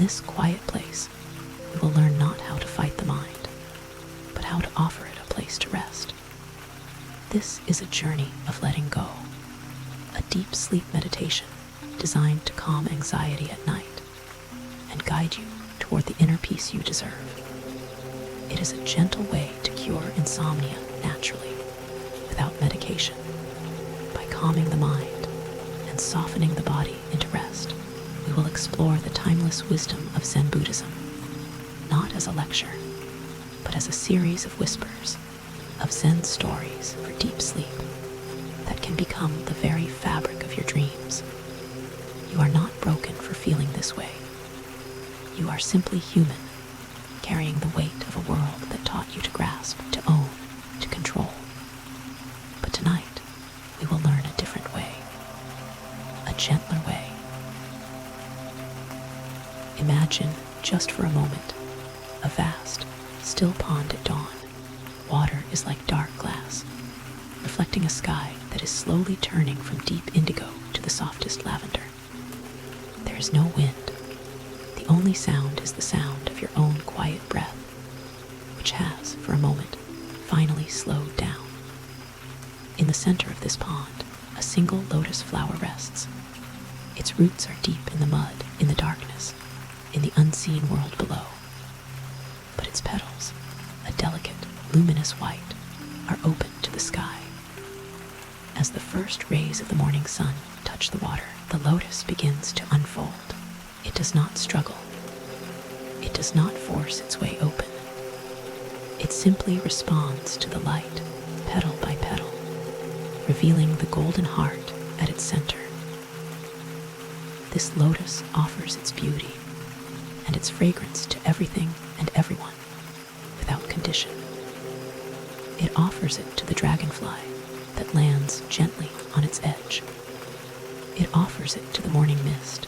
this quiet place, we will learn not how to fight the mind, but how to offer it a place to rest. This is a journey of letting go, a deep sleep meditation designed to calm anxiety at night and guide you toward the inner peace you deserve. It is a gentle way to cure insomnia naturally, without medication, by calming the mind and softening the body into rest. We will explore the timeless wisdom of Zen Buddhism, not as a lecture, but as a series of whispers, of Zen stories for deep sleep that can become the very fabric of your dreams. You are not broken for feeling this way. You are simply human, carrying the weight of a world that taught you to grasp, to own, to control. But tonight, we will learn a different way, a gentler way. Imagine, just for a moment, a vast, still pond at dawn. Water is like dark glass, reflecting a sky that is slowly turning from deep indigo to the softest lavender. There is no wind. The only sound is the sound of your own quiet breath, which has, for a moment, finally slowed down. In the center of this pond, a single lotus flower rests. Its roots are deep in the mud, in the darkness, in the unseen world below. But its petals, a delicate, luminous white, are open to the sky. As the first rays of the morning sun touch the water, the lotus begins to unfold. It does not struggle. It does not force its way open. It simply responds to the light, petal by petal, revealing the golden heart at its center. This lotus offers its beauty and its fragrance to everything and everyone, without condition. It offers it to the dragonfly that lands gently on its edge. It offers it to the morning mist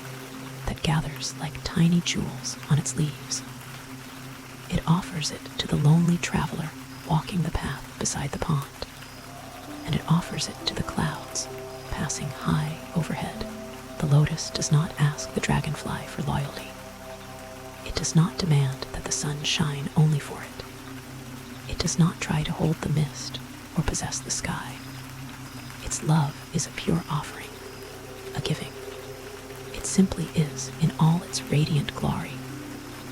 that gathers like tiny jewels on its leaves. It offers it to the lonely traveler walking the path beside the pond. And it offers it to the clouds passing high overhead. The lotus does not ask the dragonfly for loyalty. It does not demand that the sun shine only for it. It does not try to hold the mist or possess the sky. Its love is a pure offering, a giving. It simply is in all its radiant glory,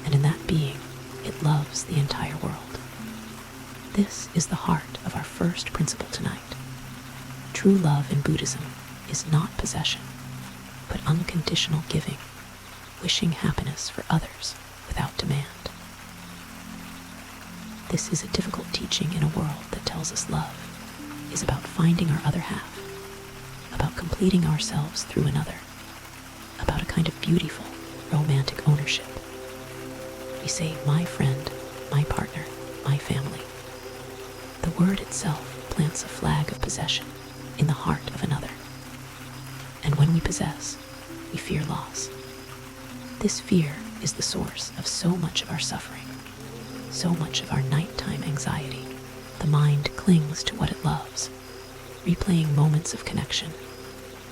and in that being, it loves the entire world. This is the heart of our first principle tonight. True love in Buddhism is not possession, but unconditional giving, wishing happiness for others without demand. This is a difficult teaching in a world that tells us love is about finding our other half, about completing ourselves through another, about a kind of beautiful, romantic ownership. We say, my friend, my partner, my family. The word itself plants a flag of possession in the heart of another. And when we possess, we fear loss. This fear is the source of so much of our suffering, so much of our nighttime anxiety. The mind clings to what it loves, replaying moments of connection,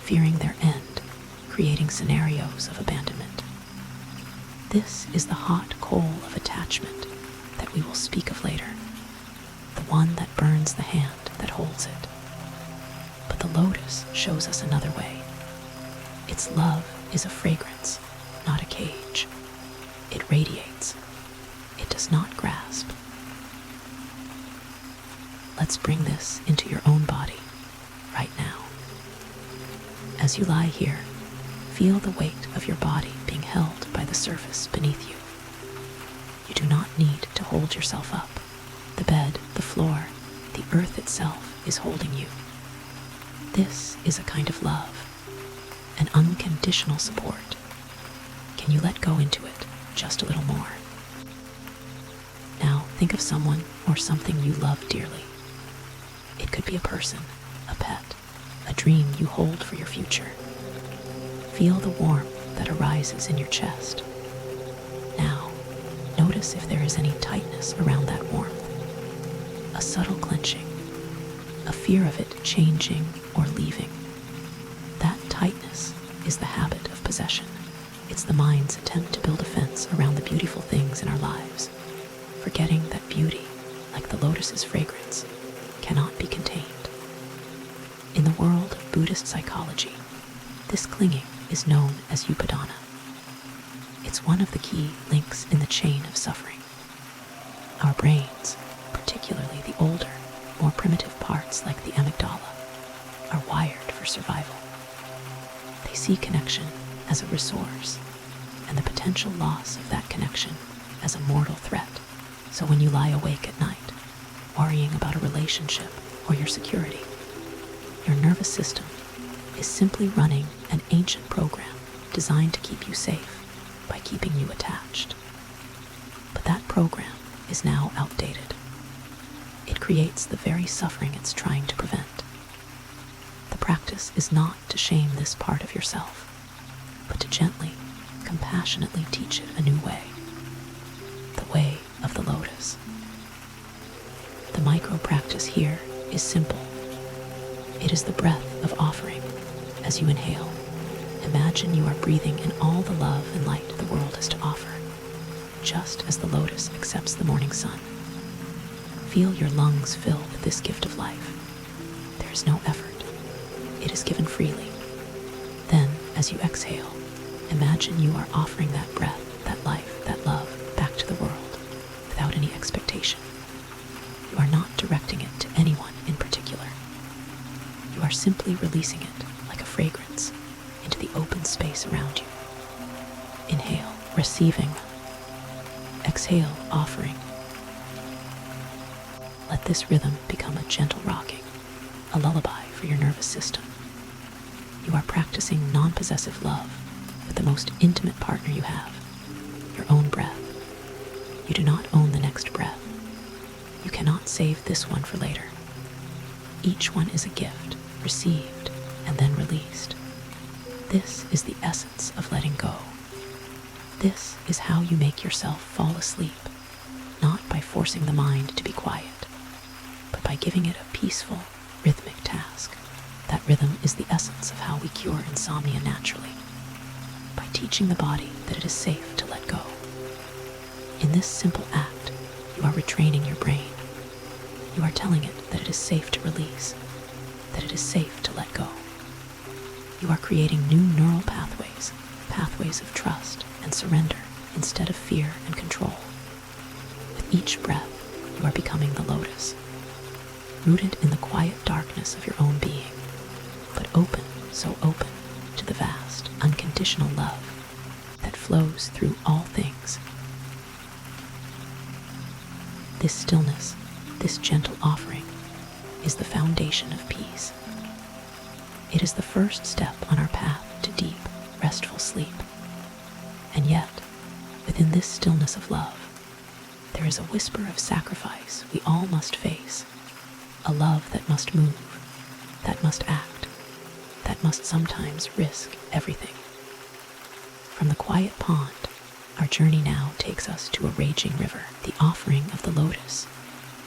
fearing their end, creating scenarios of abandonment. This is the hot coal of attachment that we will speak of later, the one that burns the hand that holds it. But the lotus shows us another way. Its love is a fragrance, not a cage. It radiates. It does not grasp. Let's bring this into your own body right now. As you lie here, feel the weight of your body being held by the surface beneath you. You do not need to hold yourself up. The bed, the floor, the earth itself is holding you. This is a kind of love, an unconditional support. Can you let go into it just a little more? Now think of someone or something you love dearly. It could be a person, a pet, a dream you hold for your future. Feel the warmth that arises in your chest. Now, notice if there is any tightness around that warmth. A subtle clenching, a fear of it changing or leaving. That tightness is the habit of possession. It's the mind's attempt to build a fence around the beautiful things in our lives, forgetting that beauty, like the lotus's fragrance, cannot be contained. In the world of Buddhist psychology, this clinging is known as upadana. It's one of the key links in the chain of suffering. Our brains, particularly the older, more primitive parts like the amygdala, are wired for survival. They see connection as a resource and the potential loss of that connection as a mortal threat. So when you lie awake at night, worrying about a relationship or your security, your nervous system is simply running an ancient program designed to keep you safe by keeping you attached. But that program is now outdated. It creates the very suffering it's trying to prevent. The practice is not to shame this part of yourself, but to gently, compassionately teach it a new way. The way of the lotus. The micro practice here is simple. It is the breath of offering. As you inhale, imagine you are breathing in all the love and light the world has to offer, just as the lotus accepts the morning sun. Feel your lungs fill with this gift of life. There is no effort. It is given freely. Then, as you exhale, imagine you are offering that breath, that life, that love back to the world without any expectation. You are not directing it to anyone in particular. You are simply releasing it like a fragrance into the open space around you. Inhale, receiving. Exhale, offering. Let this rhythm become a gentle rocking, a lullaby for your nervous system. You are practicing non-possessive love with the most intimate partner you have, your own breath. You do not own the next breath. You cannot save this one for later. Each one is a gift, received and then released. This is the essence of letting go. This is how you make yourself fall asleep, not by forcing the mind to be quiet, but by giving it a peaceful, rhythmic task. That rhythm is the essence of how we cure insomnia naturally, by teaching the body that it is safe to let go. In this simple act, you are retraining your brain. You are telling it that it is safe to release, that it is safe to let go. You are creating new neural pathways, pathways of trust and surrender instead of fear and control. With each breath, you are becoming the lotus, rooted in the quiet darkness of your own being, but open, so open to the vast, unconditional love that flows through all things. This stillness, this gentle offering, is the foundation of peace. It is the first step on our path to deep, restful sleep. And yet, within this stillness of love, there is a whisper of sacrifice we all must face, a love that must move, that must act, that must sometimes risk everything. From the quiet pond, our journey now takes us to a raging river. The offering of the lotus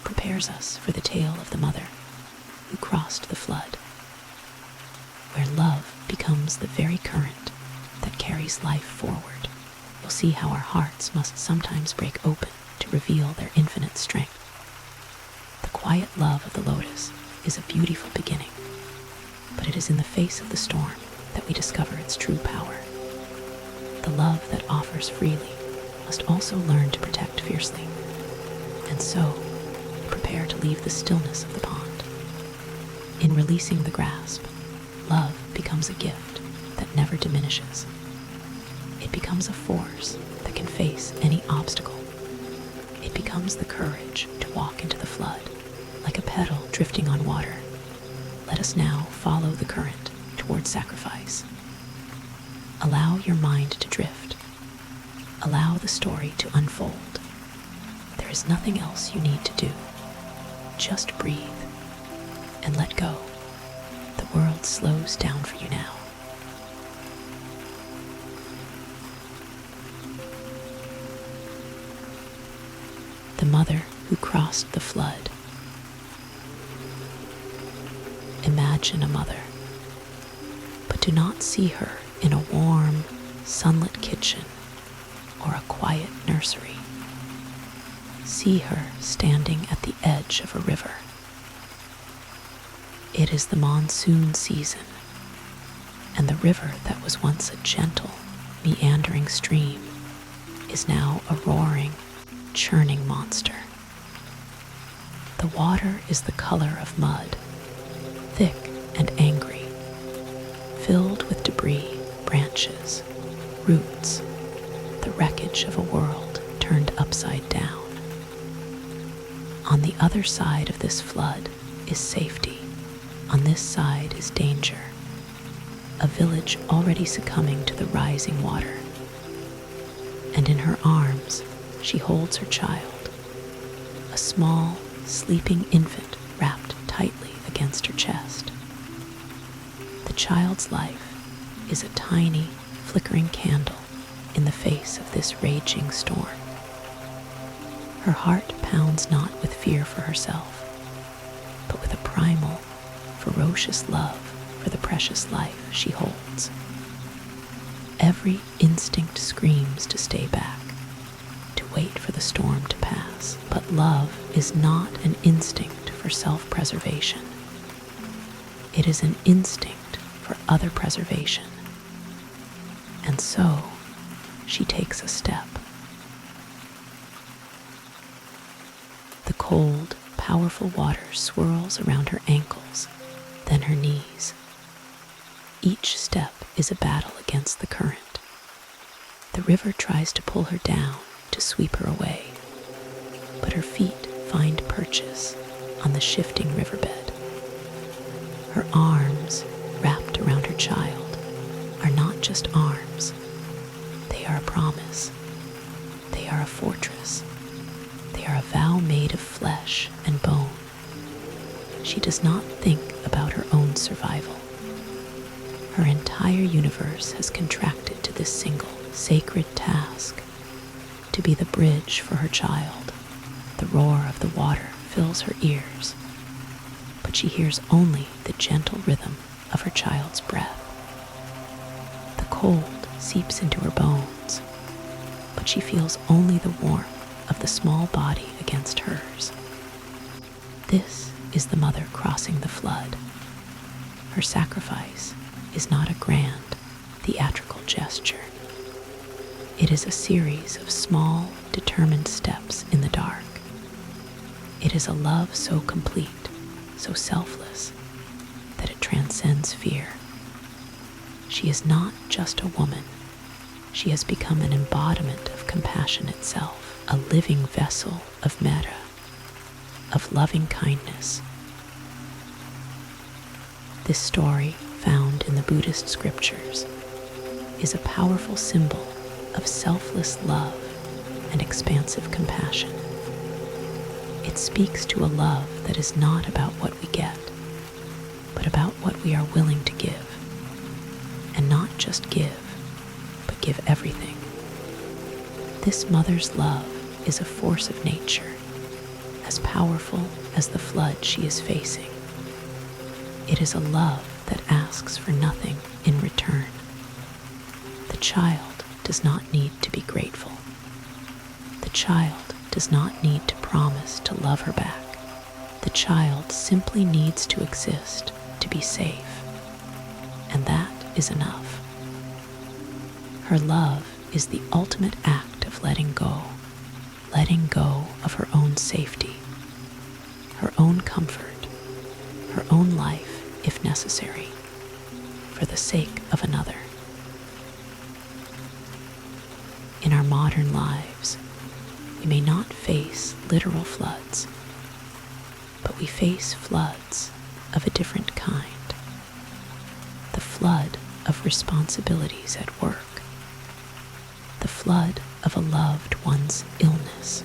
prepares us for the tale of the mother who crossed the flood, where love becomes the very current that carries life forward. You'll see how our hearts must sometimes break open to reveal their infinite strength. The quiet love of the lotus is a beautiful beginning, but it is in the face of the storm that we discover its true power. The love that offers freely must also learn to protect fiercely, and so prepare to leave the stillness of the pond. In releasing the grasp, love becomes a gift that never diminishes. It becomes a force that can face any obstacle. It becomes the courage to walk into the flood, like a petal drifting on water. Let us now follow the current toward sacrifice. Allow your mind to drift. Allow the story to unfold. There is nothing else you need to do. Just breathe and let go. The world slows down for you now. The mother who crossed the flood. Imagine a mother, but do not see her in a warm, sunlit kitchen or a quiet nursery. See her standing at the edge of a river. It is the monsoon season, and the river that was once a gentle, meandering stream is now a roaring, churning monster. The water is the color of mud, thick and angry, filled with debris, branches, roots, the wreckage of a world turned upside down. On the other side of this flood is safety. On this side is danger, a village already succumbing to the rising water. And in her arms, she holds her child, a small, sleeping infant wrapped tightly against her chest. The child's life is a tiny, flickering candle in the face of this raging storm. Her heart pounds not with fear for herself, but with a primal, ferocious love for the precious life she holds. Every instinct screams to stay back, to wait for the storm to pass. But love is not an instinct for self-preservation. It is an instinct for other preservation. And so, she takes a step. The cold, powerful water swirls around her ankles, then her knees. Each step is a battle against the current. The river tries to pull her down, to sweep her away, but her feet find purchase on the shifting riverbed. Her arms, wrapped around her child, are not just arms. They are a promise. They are a fortress. They are a vow made of flesh and bone. She does not think about her own survival. Her entire universe has contracted to this single, sacred task, to be the bridge for her child. The roar of the water fills her ears, but she hears only the gentle rhythm of her child's breath. The cold seeps into her bones, but she feels only the warmth of the small body against hers. This is the mother crossing the flood. Her sacrifice is not a grand, theatrical gesture. It is a series of small, determined steps in the dark. It is a love so complete, so selfless, that it transcends fear. She is not just a woman. She has become an embodiment of compassion itself, a living vessel of metta, of loving kindness. This story, found in the Buddhist scriptures, is a powerful symbol of selfless love and expansive compassion. It speaks to a love that is not about what we get, but about what we are willing to give. And not just give, but give everything. This mother's love is a force of nature, as powerful as the flood she is facing. It is a love that asks for nothing in return. The child does not need to be grateful. The child does not need to promise to love her back. The child simply needs to exist, to be safe. And that is enough. Her love is the ultimate act of letting go of her own safety, her own comfort, her own life, if necessary, for the sake of another. In our modern lives, we may not face literal floods, but we face floods of a different kind. The flood of responsibilities at work, the flood of a loved one's illness,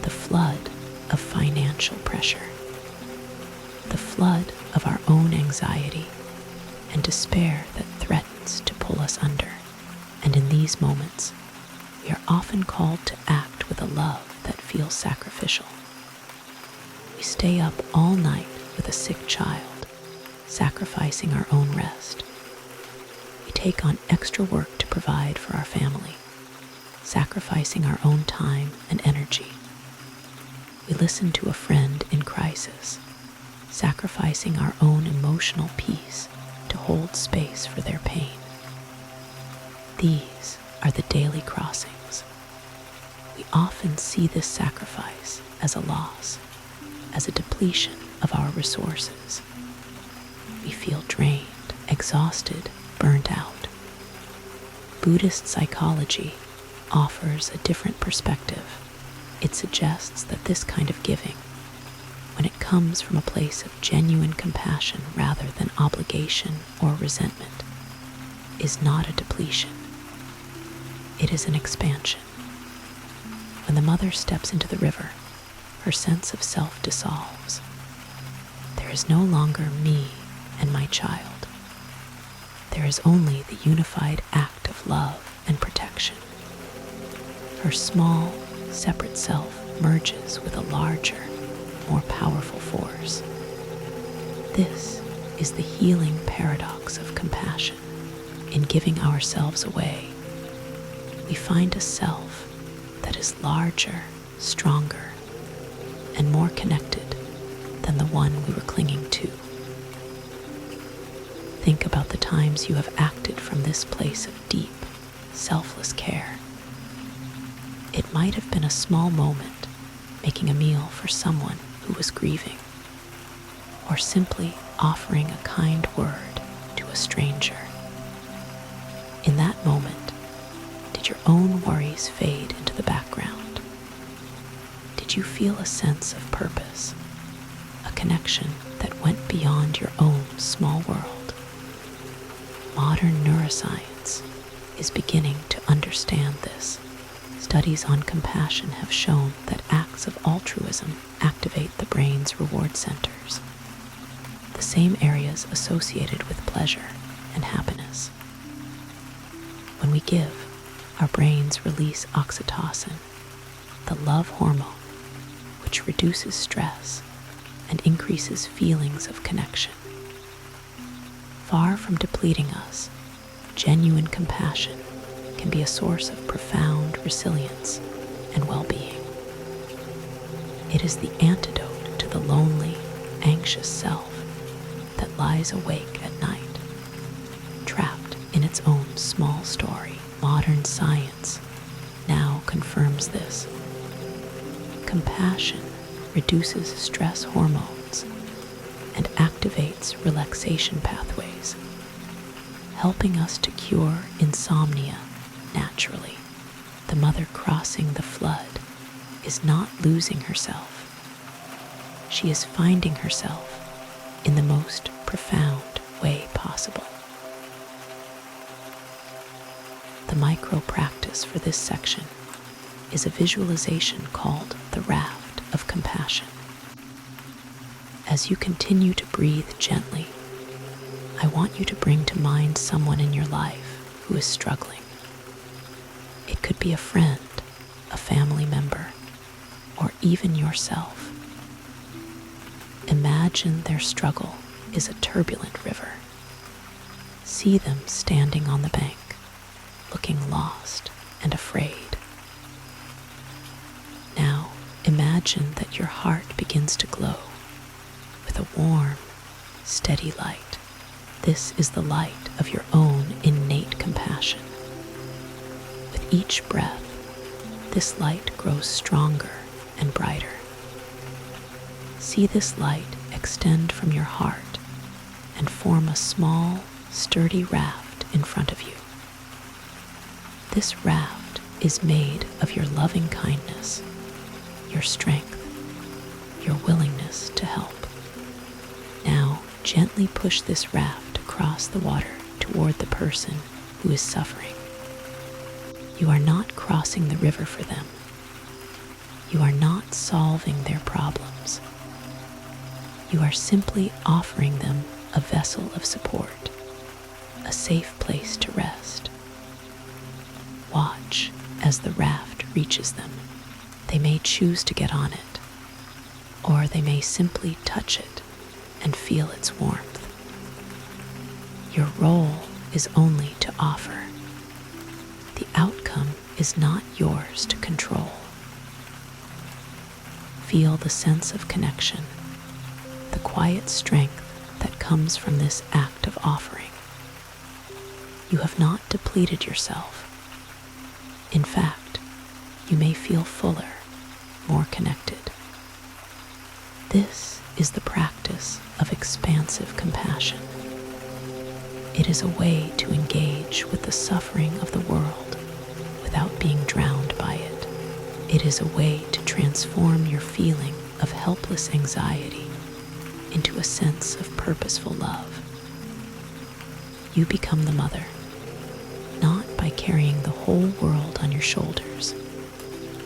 the flood of financial pressure, the flood of our own anxiety and despair that threatens to pull us under. And in these moments, we are often called to act with a love that feels sacrificial. We stay up all night with a sick child, sacrificing our own rest. We take on extra work to to provide for our family, sacrificing our own time and energy. We listen to a friend in crisis, sacrificing our own emotional peace to hold space for their pain. These are the daily crossings. We often see this sacrifice as a loss, as a depletion of our resources. We feel drained, exhausted, burnt out. Buddhist psychology offers a different perspective. It suggests that this kind of giving, when it comes from a place of genuine compassion rather than obligation or resentment, is not a depletion. It is an expansion. When the mother steps into the river, her sense of self dissolves. There is no longer me and my child. There is only the unified act of love and protection. Her small, separate self merges with a larger, more powerful force. This is the healing paradox of compassion. In giving ourselves away, we find a self that is larger, stronger, and more connected than the one we were clinging to. Think about the times you have acted from this place of deep, selfless care. It might have been a small moment, making a meal for someone who was grieving, or simply offering a kind word to a stranger. In that moment, did your own worries fade into the background? Did you feel a sense of purpose, a connection that went beyond your own small world? Modern neuroscience is beginning to understand this. Studies on compassion have shown that acts of altruism activate the brain's reward centers, the same areas associated with pleasure and happiness. When we give, our brains release oxytocin, the love hormone, which reduces stress and increases feelings of connection. Far from depleting us, genuine compassion can be a source of profound resilience and well-being. It is the antidote to the lonely, anxious self that lies awake at night, trapped in its own small story. Modern science now confirms this. Compassion reduces stress hormones and activates relaxation pathways, helping us to cure insomnia naturally. The mother crossing the flood is not losing herself. She is finding herself in the most profound way possible. The micro practice for this section is a visualization called the raft of compassion. As you continue to breathe gently, I want you to bring to mind someone in your life who is struggling. It could be a friend, a family member, or even yourself. Imagine their struggle is a turbulent river. See them standing on the bank, looking lost and afraid. Now imagine that your heart begins to glow with a warm, steady light. This is the light of your own innate compassion. With each breath, this light grows stronger and brighter. See this light extend from your heart and form a small, sturdy raft in front of you. This raft is made of your loving kindness, your strength, your willingness to help. Now, gently push this raft across the water toward the person who is suffering. You are not crossing the river for them. You are not solving their problems. You are simply offering them a vessel of support, a safe place to rest. Watch as the raft reaches them. They may choose to get on it, or they may simply touch it and feel its warmth. Your role is only to offer, The outcome is not yours to control. Feel the sense of connection, the quiet strength that comes from this act of offering. You have not depleted yourself. In fact, you may feel fuller, more connected. This is the practice of expansive compassion. It is a way to engage with the suffering of the world without being drowned by it. It is a way to transform your feeling of helpless anxiety into a sense of purposeful love. You become the mother, not by carrying the whole world on your shoulders,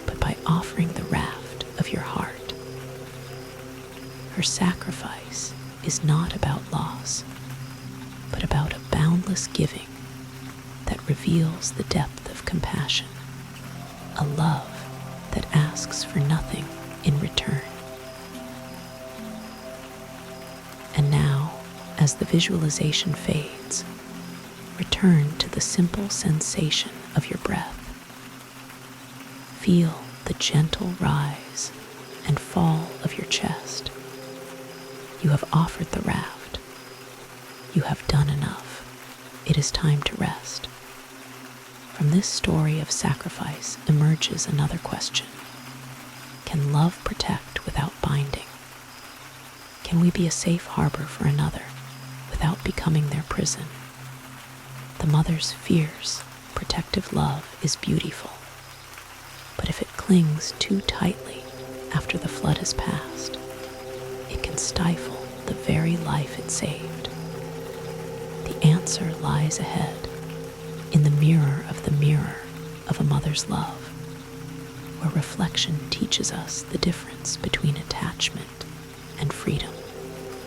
but by offering the raft of your heart. Her sacrifice is not about loss, but about a boundless giving that reveals the depth of compassion, a love that asks for nothing in return. And now, as the visualization fades, return to the simple sensation of your breath. Feel the gentle rise and fall of your chest. You have offered the raft. You have done enough. It is time to rest. From this story of sacrifice emerges another question. Can love protect without binding? Can we be a safe harbor for another without becoming their prison? The mother's fierce, protective love is beautiful, but if it clings too tightly after the flood has passed, it can stifle the very life it saved. The answer lies ahead, in the mirror of a mother's love, where reflection teaches us the difference between attachment and freedom.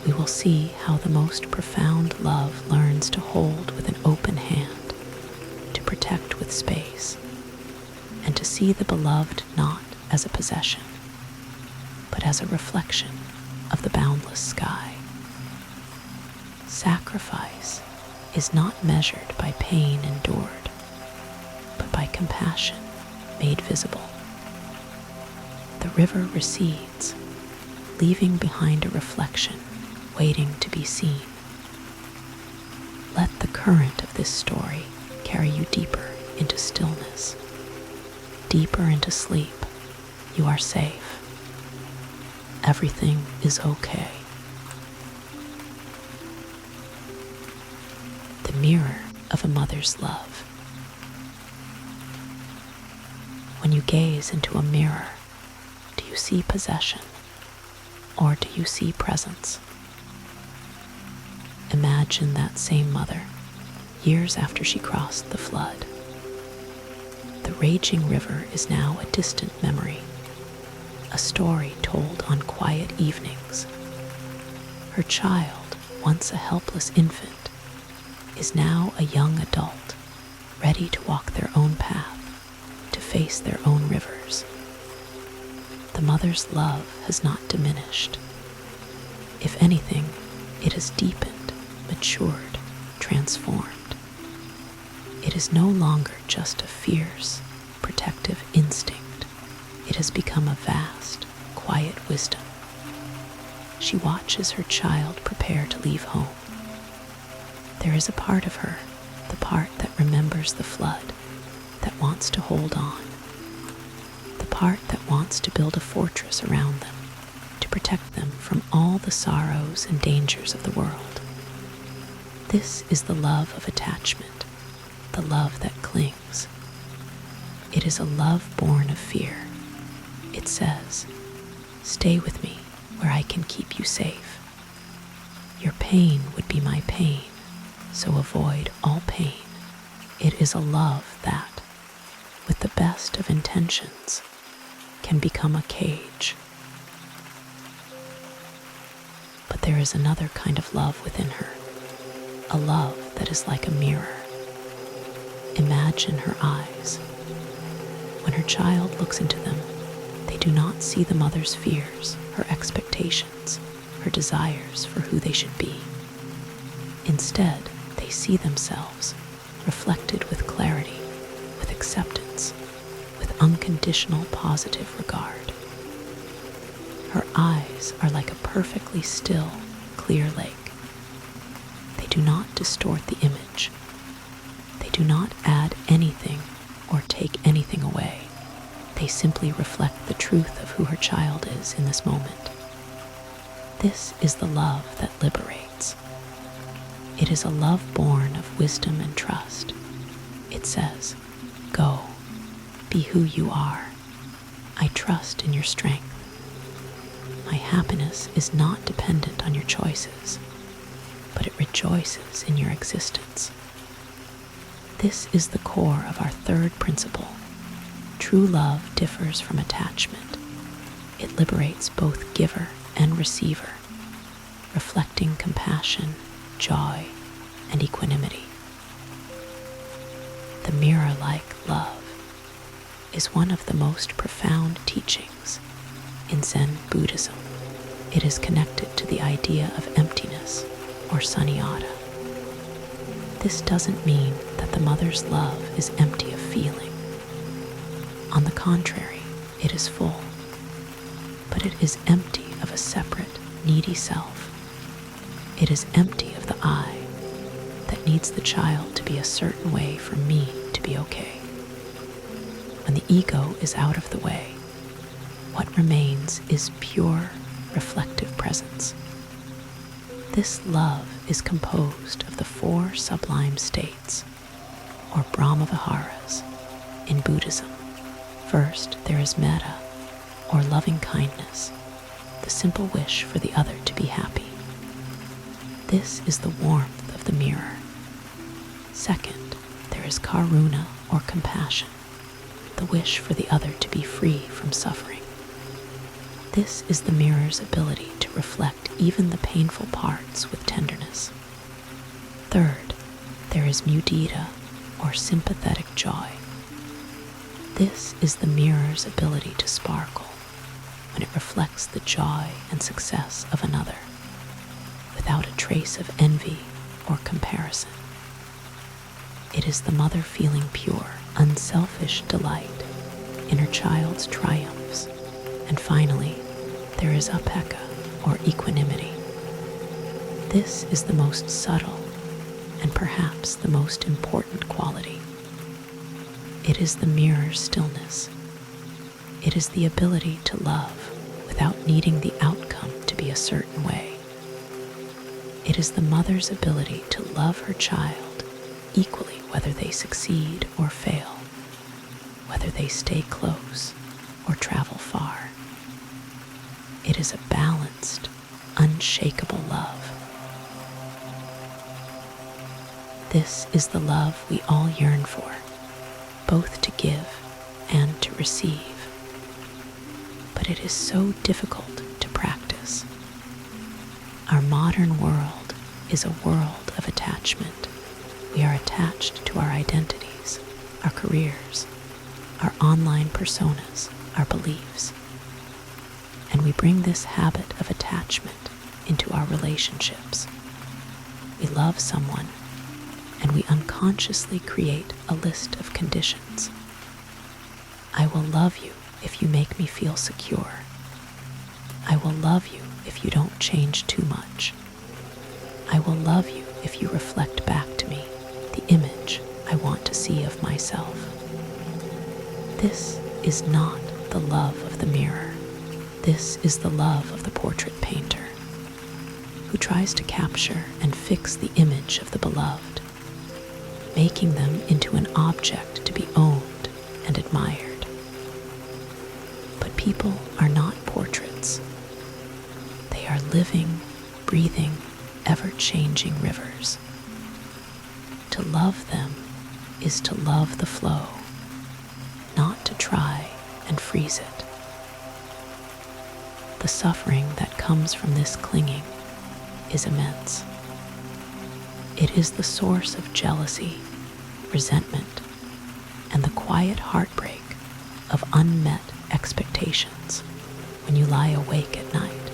We will see how the most profound love learns to hold with an open hand, to protect with space, and to see the beloved not as a possession, but as a reflection of the boundless sky. Sacrifice is not measured by pain endured, but by compassion made visible. The river recedes, leaving behind a reflection waiting to be seen. Let the current of this story carry you deeper into stillness, deeper into sleep. You are safe. Everything is okay. The mirror of a mother's love. When you gaze into a mirror, do you see possession, or do you see presence? Imagine that same mother, years after she crossed the flood. The raging river is now a distant memory, a story told on quiet evenings. Her child, once a helpless infant, is now a young adult, ready to walk their own path, to face their own rivers. The mother's love has not diminished. If anything, it has deepened, matured, transformed. It is no longer just a fierce, protective instinct. It has become a vast, quiet wisdom. She watches her child prepare to leave home. There is a part of her, the part that remembers the flood, that wants to hold on, the part that wants to build a fortress around them, to protect them from all the sorrows and dangers of the world. This is the love of attachment, the love that clings. It is a love born of fear. It says, "Stay with me where I can keep you safe. Your pain would be my pain, so avoid all pain." It is a love that, with the best of intentions, can become a cage. But there is another kind of love within her, a love that is like a mirror. Imagine her eyes. When her child looks into them, they do not see the mother's fears, her expectations, her desires for who they should be. Instead, they see themselves, reflected with clarity, with acceptance with unconditional positive regard. Her eyes are like a perfectly still, clear lake. They do not distort the image. They do not add anything or take anything away. They simply reflect the truth of who her child is in this moment. This is the love that liberates. It is a love born of wisdom and trust. It says, "Go, be who you are. I trust in your strength. My happiness is not dependent on your choices, but it rejoices in your existence." This is the core of our third principle. True love differs from attachment. It liberates both giver and receiver, reflecting compassion, joy, and equanimity. The mirror-like love is one of the most profound teachings in Zen Buddhism. It is connected to the idea of emptiness, or sunyata. This doesn't mean that the mother's love is empty of feeling. On the contrary, it is full, but it is empty of a separate, needy self. It is empty of the I that needs the child to be a certain way for me to be okay. When the ego is out of the way, what remains is pure, reflective presence. This love is composed of the four sublime states, or Brahmaviharas, in Buddhism. First, there is metta, or loving kindness, the simple wish for the other to be happy. This is the warmth of the mirror. Second, there is karuna, or compassion, the wish for the other to be free from suffering. This is the mirror's ability to reflect even the painful parts with tenderness. Third, there is mudita, or sympathetic joy. This is the mirror's ability to sparkle when it reflects the joy and success of another, without a trace of envy or comparison. It is the mother feeling pure, unselfish delight in her child's triumphs. And finally, there is awaken, or equanimity. This is the most subtle and perhaps the most important quality. It is the mirror's stillness. It is the ability to love without needing the outcome to be a certain way. It is the mother's ability to love her child equally whether they succeed or fail, whether they stay close or travel far. It is a balanced, unshakable love. This is the love we all yearn for, both to give and to receive. But it is so difficult to practice. Our modern world is a world of attachment. We are attached to our identities, our careers, our online personas, our beliefs. And we bring this habit of attachment into our relationships. We love someone, and we unconsciously create a list of conditions. I will love you if you make me feel secure. I will love you if you don't change too much. I will love you if you reflect back to me the image I want to see of myself. This is not the love of the mirror. This is the love of the portrait painter, who tries to capture and fix the image of the beloved, making them into an object to be owned and admired. But people are not portraits. They are living, breathing, ever-changing rivers. To love them is to love the flow, not to try and freeze it. The suffering that comes from this clinging is immense. It is the source of jealousy, resentment, and the quiet heartbreak of unmet expectations when you lie awake at night,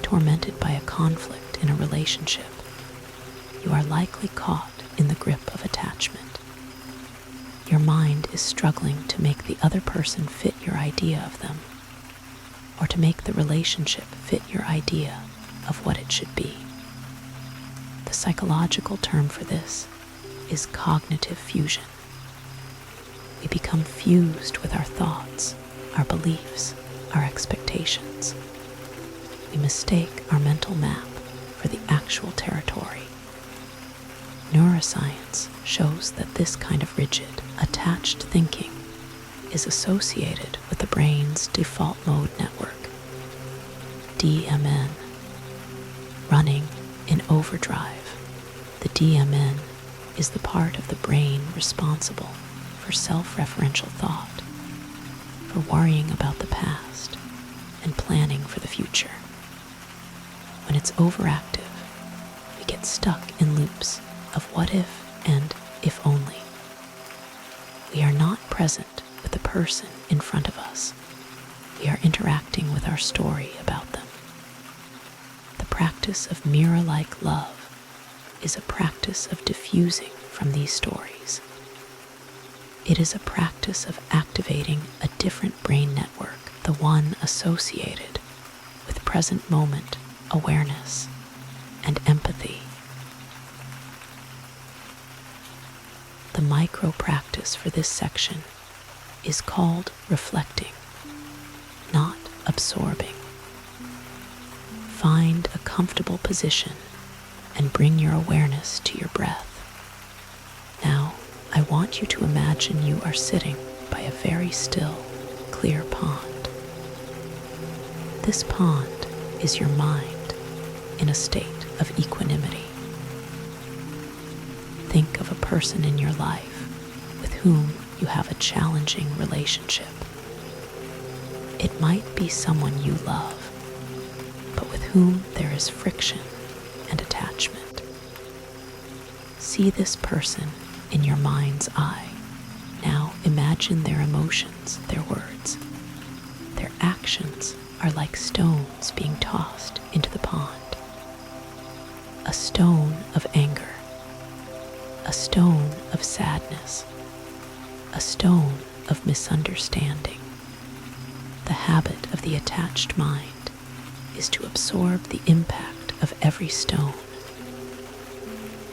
tormented by a conflict in a relationship. You are likely caught in the grip of attachment. your mind is struggling to make the other person fit your idea of them, or to make the relationship fit your idea of what it should be. The psychological term for this is cognitive fusion. We become fused with our thoughts, our beliefs, our expectations. We mistake our mental map for the actual territory. Neuroscience shows that this kind of rigid, attached thinking is associated with the brain's default mode network, DMN, running in overdrive. The DMN is the part of the brain responsible for self-referential thought, for worrying about the past and planning for the future. When it's overactive, we get stuck in loops of what if and if only. We are not present with the person in front of us. We are interacting with our story about them. The practice of mirror-like love is a practice of diffusing from these stories. It is a practice of activating a different brain network, the one associated with present moment awareness and empathy. The micro practice for this section is called reflecting, not absorbing. Find a comfortable position and bring your awareness to your breath. Now, I want you to imagine you are sitting by a very still, clear pond. This pond is your mind in a state of equanimity. Think of a person in your life with whom you have a challenging relationship. It might be someone you love, but with whom there is friction and attachment. See this person in your mind's eye. Now imagine their emotions, their words. Their actions are like stones being tossed into the pond. A stone of anger, a stone of sadness, a stone of misunderstanding. The habit of the attached mind is to absorb the impact of every stone.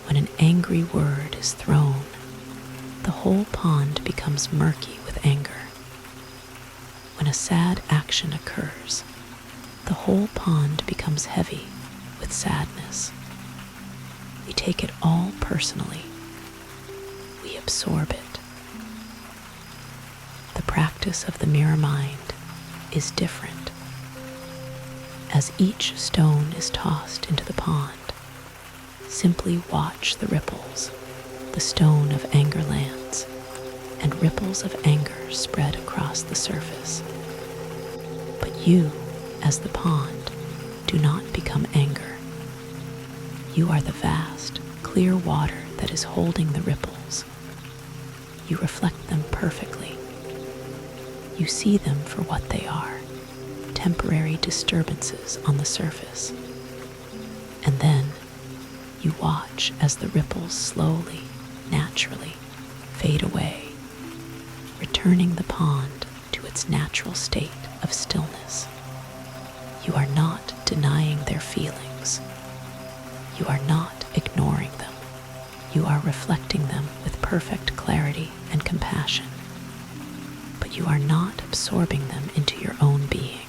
When an angry word is thrown, the whole pond becomes murky with anger. When a sad action occurs, the whole pond becomes heavy with sadness. We take it all personally. We absorb it. The practice of the mirror mind is different. As each stone is tossed into the pond, simply watch the ripples. The stone of anger lands, and ripples of anger spread across the surface. But you, as the pond, do not become anger. You are the vast, clear water that is holding the ripples. You reflect them perfectly. You see them for what they are, temporary disturbances on the surface. And then you watch as the ripples slowly, naturally fade away, returning the pond to its natural state of stillness. You are not denying their feelings. You are not ignoring them. You are reflecting them with perfect clarity and compassion. But you are not absorbing them into your own being.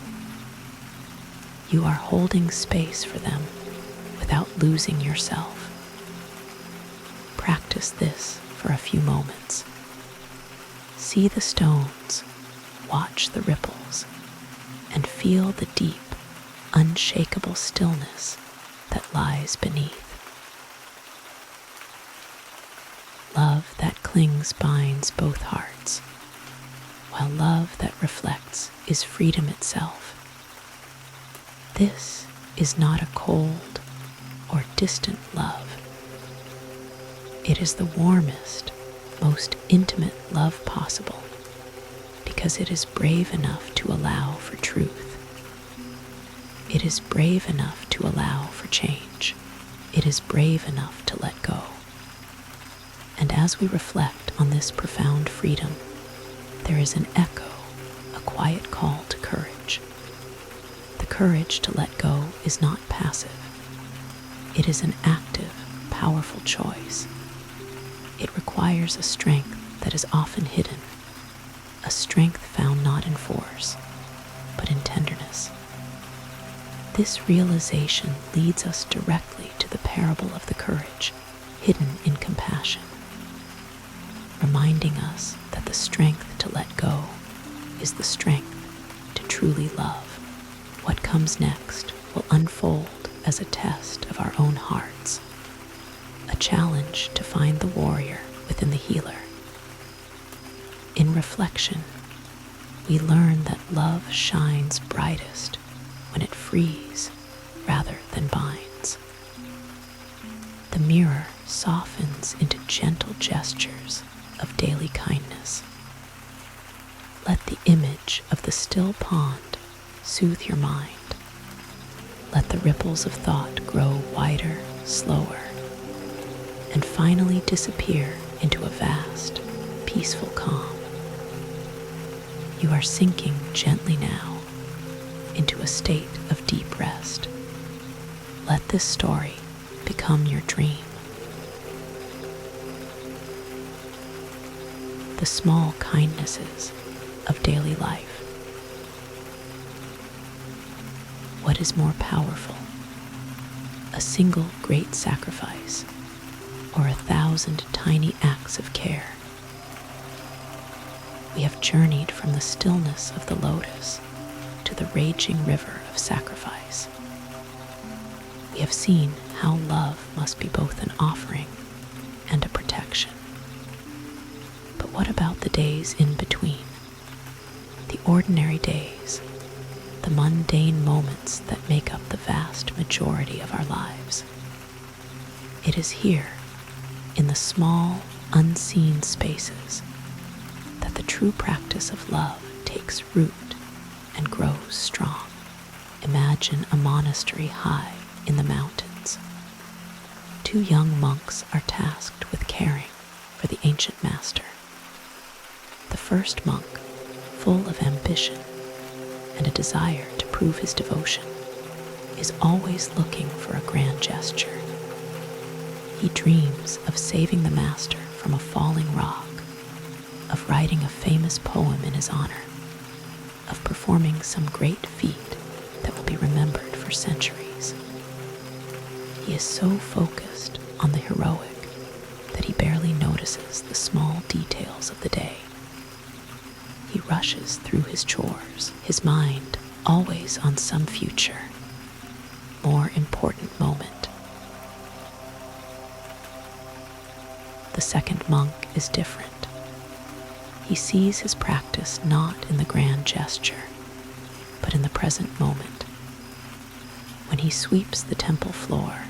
You are holding space for them without losing yourself. Practice this for a few moments. See the stones, watch the ripples, and feel the deep, unshakable stillness that lies beneath. Love that clings binds both hearts, while love that reflects is freedom itself. This is not a cold or distant love. It is the warmest, most intimate love possible, because it is brave enough to allow for truth. It is brave enough to allow for change. It is brave enough to let go. And as we reflect on this profound freedom, there is an echo, a quiet call to courage. The courage to let go is not passive. It is an active, powerful choice. It requires a strength that is often hidden, a strength found not in force, but in tenderness. This realization leads us directly to the parable of the courage hidden in compassion, reminding us that the strength to let go is the strength to truly love. What comes next will unfold as a test of our own hearts, a challenge to find the warrior within the healer. In reflection, we learn that love shines brightest when it frees rather than binds. The mirror softens into gentle gestures of daily kindness. Let the image of the still pond soothe your mind. Let the ripples of thought grow wider, slower, and finally disappear into a vast, peaceful calm. You are sinking gently now into a state of deep rest. Let this story become your dream. The small kindnesses of daily life. What is more powerful, a single great sacrifice or 1,000 tiny acts of care? We have journeyed from the stillness of the lotus to the raging river of sacrifice. We have seen how love must be both an offering and a protection. But what about the days in between? The ordinary days, the mundane moments that make up the vast majority of our lives. It is here, in the small, unseen spaces, that the true practice of love takes root and grows strong. Imagine a monastery high in the mountains. 2 young monks are tasked with caring for the ancient master. The first monk, full of ambition and a desire to prove his devotion, is always looking for a grand gesture. He dreams of saving the master from a falling rock, of writing a famous poem in his honor, of performing some great feat that will be remembered for centuries. He is so focused on the heroic that he barely notices the small details of the day. He rushes through his chores, his mind always on some future, more important moment. The second monk is different. He sees his practice not in the grand gesture, but in the present moment. When he sweeps the temple floor,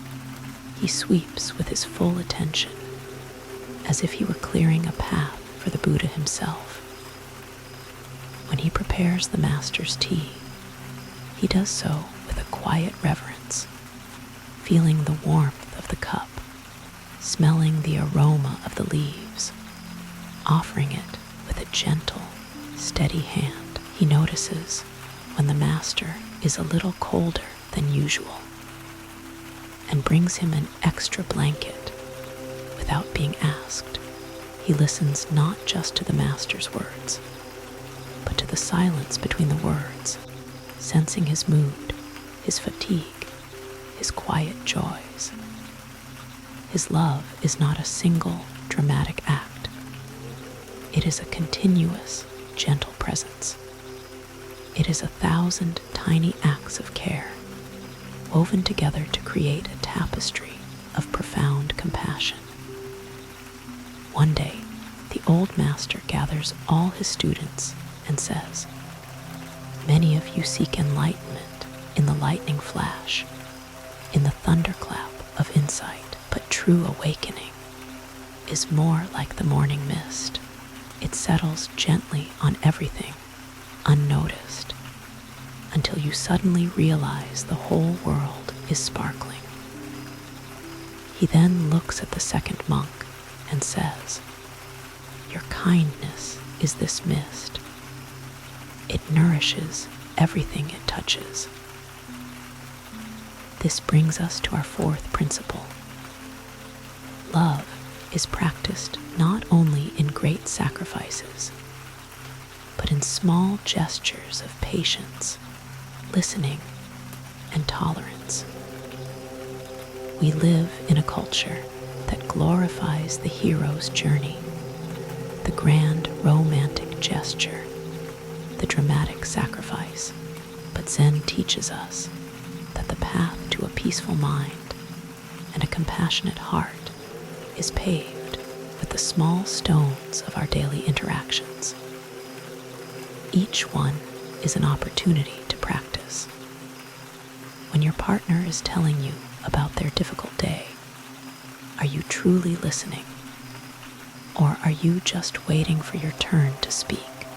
he sweeps with his full attention, as if he were clearing a path for the Buddha himself. When he prepares the master's tea, he does so with a quiet reverence, feeling the warmth of the cup, smelling the aroma of the leaves, offering it with a gentle, steady hand. He notices when the master is a little colder than usual and brings him an extra blanket without being asked. He listens not just to the master's words, but to the silence between the words, sensing his mood, his fatigue, his quiet joys. His love is not a single dramatic act. It is a continuous, gentle presence. It is 1,000 tiny acts of care, woven together to create a tapestry of profound compassion. One day, the old master gathers all his students and says, "Many of you seek enlightenment in the lightning flash, in the thunderclap of insight, but true awakening is more like the morning mist. It settles gently on everything, unnoticed, until you suddenly realize the whole world is sparkling." He then looks at the second monk and says, "Your kindness is this mist. It nourishes everything it touches." This brings us to our fourth principle. Love is practiced not only in great sacrifices, but in small gestures of patience, listening, and tolerance. We live in a culture that glorifies the hero's journey, the grand romantic gesture, the dramatic sacrifice. But Zen teaches us that the path to a peaceful mind and a compassionate heart is paved with the small stones of our daily interactions. Each one is an opportunity to practice. When your partner is telling you about their difficult day, are you truly listening? Or are you just waiting for your turn to speak,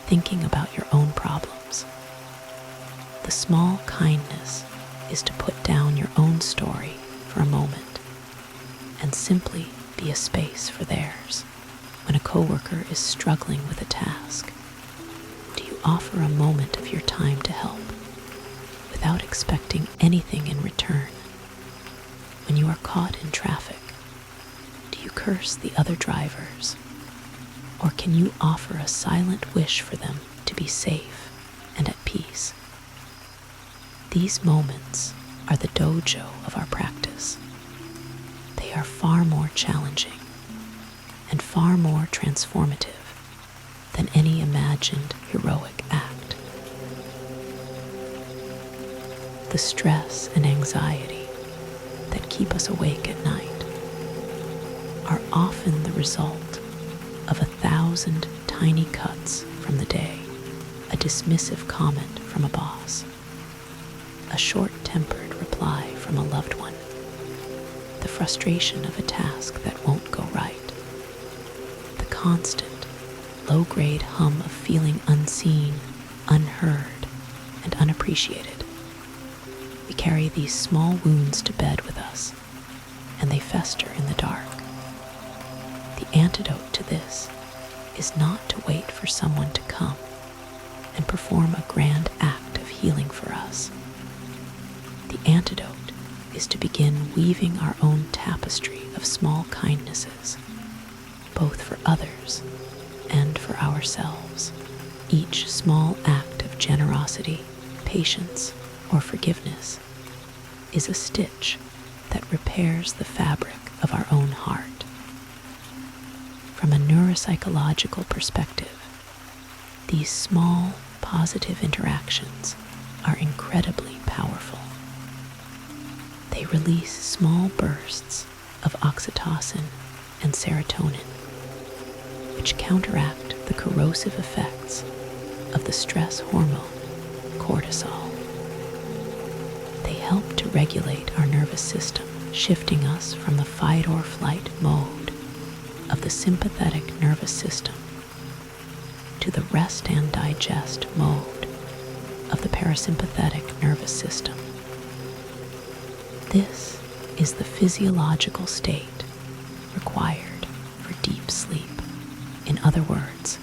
thinking about your own problems? The small kindness is to put down your own story for a moment and simply be a space for theirs. When a coworker is struggling with a task, do you offer a moment of your time to help without expecting anything in return? When you are caught in traffic, do you curse the other drivers? Or can you offer a silent wish for them to be safe and at peace? These moments are the dojo of our practice. They are far more challenging and far more transformative than any imagined heroic act. The stress and anxiety that keep us awake at night are often the result of 1,000 tiny cuts from the day, a dismissive comment from a boss, a short-tempered reply from a loved one, the frustration of a task that won't go right, the constant, low-grade hum of feeling unseen, unheard, and unappreciated. We carry these small wounds to bed with us, and they fester in the dark. The antidote to this is not to wait for someone to come and perform a grand act of healing for us. The antidote is to begin weaving our own tapestry of small kindnesses, both for others and for ourselves. Each small act of generosity, patience, or forgiveness is a stitch that repairs the fabric of our own heart. From a neuropsychological perspective, these small, positive interactions are incredibly powerful. They release small bursts of oxytocin and serotonin, which counteract the corrosive effects of the stress hormone, cortisol. They help to regulate our nervous system, shifting us from the fight or flight mode of the sympathetic nervous system to the rest and digest mode of the parasympathetic nervous system. This is the physiological state required for deep sleep. In other words,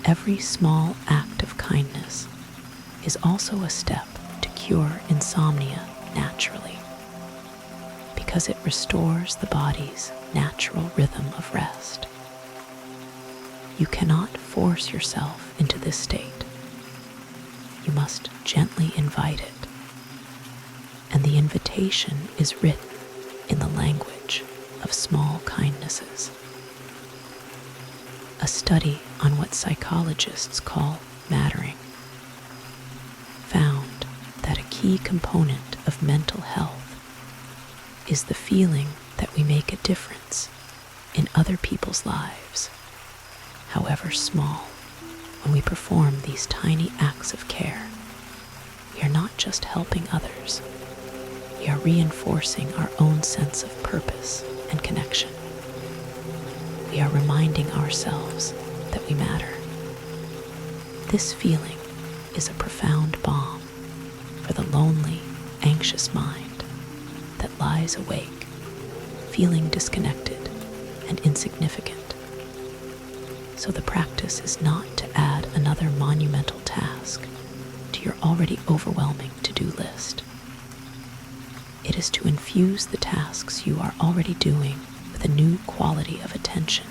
every small act of kindness is also a step to cure insomnia naturally, because it restores the body's natural rhythm of rest. You cannot force yourself into this state. You must gently invite it. And the invitation is written in the language of small kindnesses. A study on what psychologists call mattering found that a key component of mental health is the feeling that we make a difference in other people's lives, however small. When we perform these tiny acts of care, we are not just helping others, we are reinforcing our own sense of purpose and connection. We are reminding ourselves that we matter. This feeling is a profound balm for the lonely, anxious mind that lies awake, feeling disconnected and insignificant. So the practice is not to add another monumental task to your already overwhelming to-do list. It is to infuse the tasks you are already doing with a new quality of attention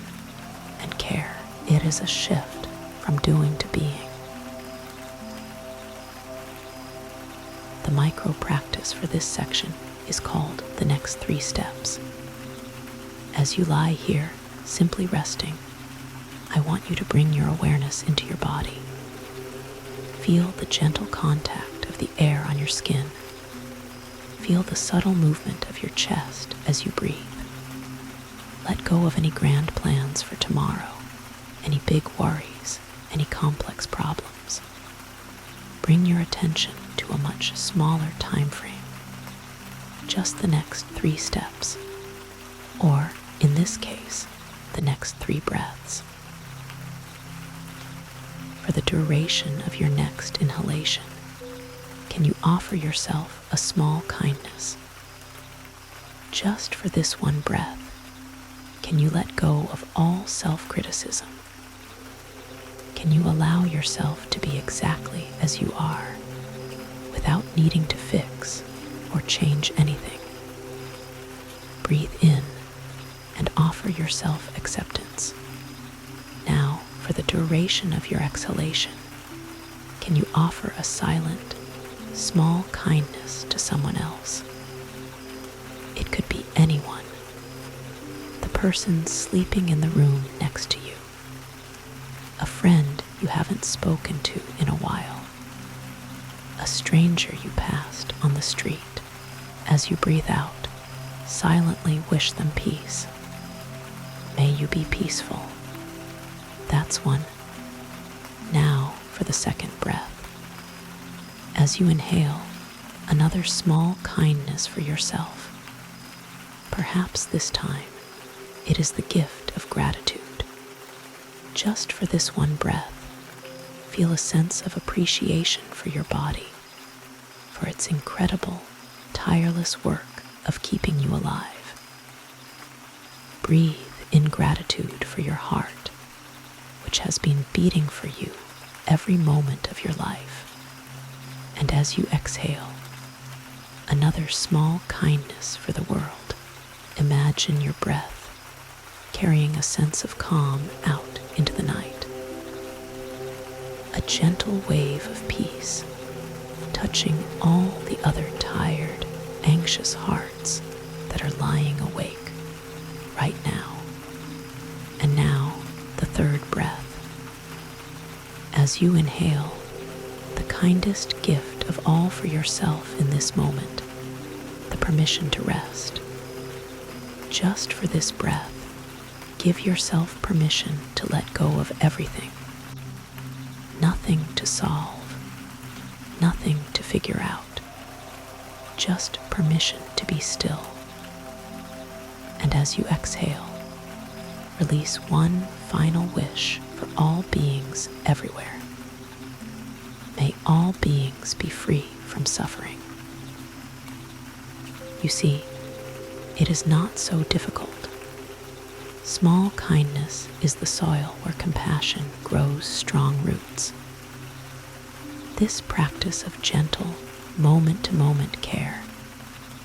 and care. It is a shift from doing to being. The micro practice for this section is called the next 3 steps. As you lie here, simply resting, I want you to bring your awareness into your body. Feel the gentle contact of the air on your skin. Feel the subtle movement of your chest as you breathe. Let go of any grand plans for tomorrow, any big worries, any complex problems. Bring your attention to a much smaller time frame. Just the next 3 steps, or in this case, the next 3 breaths. For the duration of your next inhalation, can you offer yourself a small kindness? Just for this one breath, can you let go of all self-criticism? Can you allow yourself to be exactly as you are, without needing to fix or change anything? Breathe in and offer yourself acceptance. Now, for the duration of your exhalation, can you offer a silent, small kindness to someone else? It could be anyone. The person sleeping in the room next to you. A friend you haven't spoken to in a while. A stranger you passed on the street. As you breathe out, silently wish them peace. May you be peaceful. That's one. Now for the second breath. As you inhale, another small kindness for yourself. Perhaps this time, it is the gift of gratitude. Just for this one breath, feel a sense of appreciation for your body, for its incredible, tireless work of keeping you alive. Breathe in gratitude for your heart, which has been beating for you every moment of your life. And as you exhale, another small kindness for the world. Imagine your breath carrying a sense of calm out into the night. A gentle wave of peace, touching all the other tired, anxious hearts that are lying awake right now. And now, the third breath. As you inhale, the kindest gift of all for yourself in this moment, the permission to rest. Just for this breath, give yourself permission to let go of everything. Nothing to solve, nothing to figure out, just permission to be still. And as you exhale, release one final wish for all beings everywhere. May all beings be free from suffering. You see, it is not so difficult. Small kindness is the soil where compassion grows strong roots. This practice of gentle, moment-to-moment care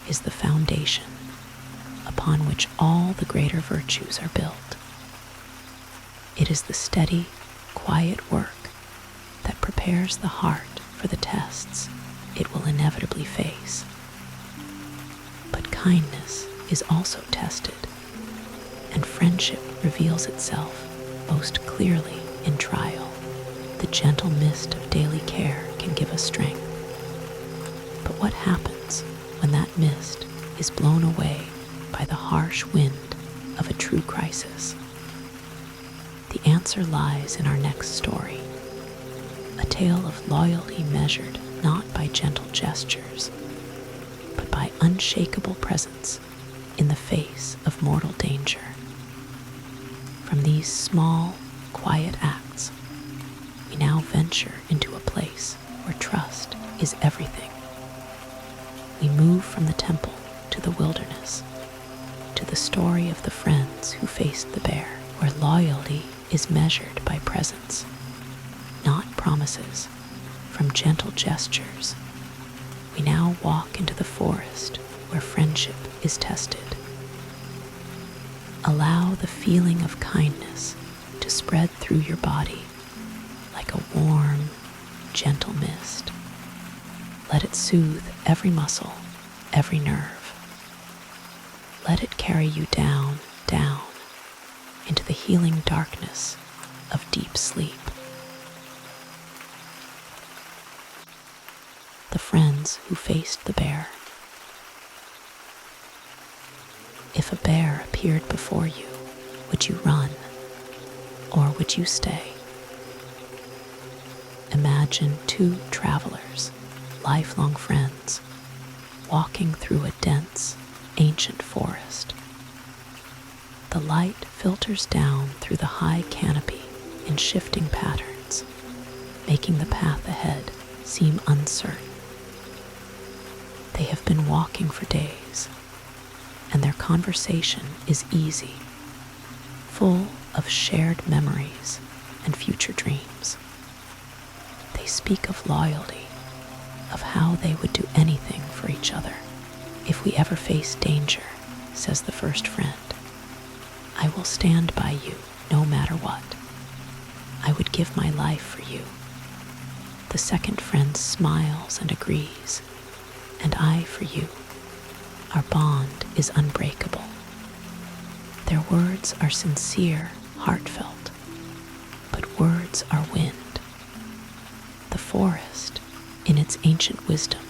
is the foundation upon which all the greater virtues are built. It is the steady, quiet work that prepares the heart for the tests it will inevitably face. But kindness is also tested, and friendship reveals itself most clearly in trial. The gentle mist of daily care can give us strength. But what happens when that mist is blown away by the harsh wind of a true crisis? The answer lies in our next story, a tale of loyalty measured not by gentle gestures, but by unshakable presence in the face of mortal danger. From these small, quiet acts, we now venture into a place where trust is everything. We move from the temple to the wilderness, to the the story of the friends who faced the bear, where loyalty is measured by presence, not promises. From gentle gestures, we now walk into the forest where friendship is tested. Allow the feeling of kindness to spread through your body like a warm, gentle mist. Let it soothe every muscle, every nerve. Let it carry you down, down, into the healing darkness of deep sleep. The friends who faced the bear. If a bear appeared before you, would you run, or would you stay? Imagine two travelers, lifelong friends, walking through a dense, ancient forest. The light filters down through the high canopy in shifting patterns, making the path ahead seem uncertain. They have been walking for days, and their conversation is easy, full of shared memories and future dreams. They speak of loyalty, of how they would do anything for each other. If we ever face danger, says the first friend, I will stand by you no matter what. I would give my life for you. The second friend smiles and agrees, and I for you. Our bond is unbreakable. Their words are sincere, heartfelt, but words are wind. The forest, in its ancient wisdom,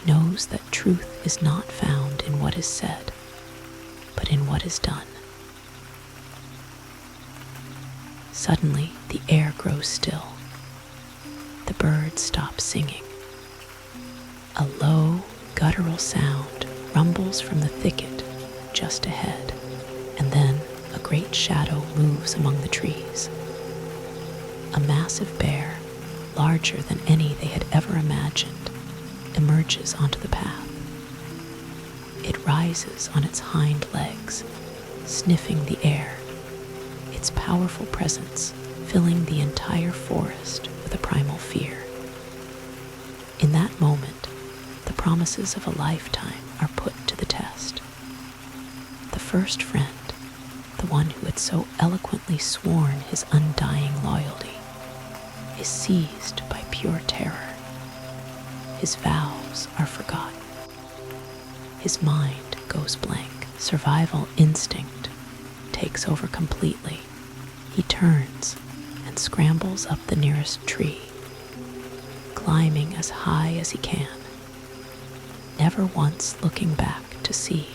knows that truth is not found in what is said, but in what is done. Suddenly, the air grows still. The birds stop singing. A low, guttural sound rumbles from the thicket just ahead, and then a great shadow moves among the trees. A massive bear, larger than any they had ever imagined, emerges onto the path. It rises on its hind legs, sniffing the air, its powerful presence filling the entire forest with a primal fear. In that moment, the promises of a lifetime are put to the test. The first friend, the one who had so eloquently sworn his undying loyalty, is seized by pure terror. His vows are forgotten. His mind goes blank. Survival instinct takes over completely. He turns and scrambles up the nearest tree, climbing as high as he can, never once looking back to see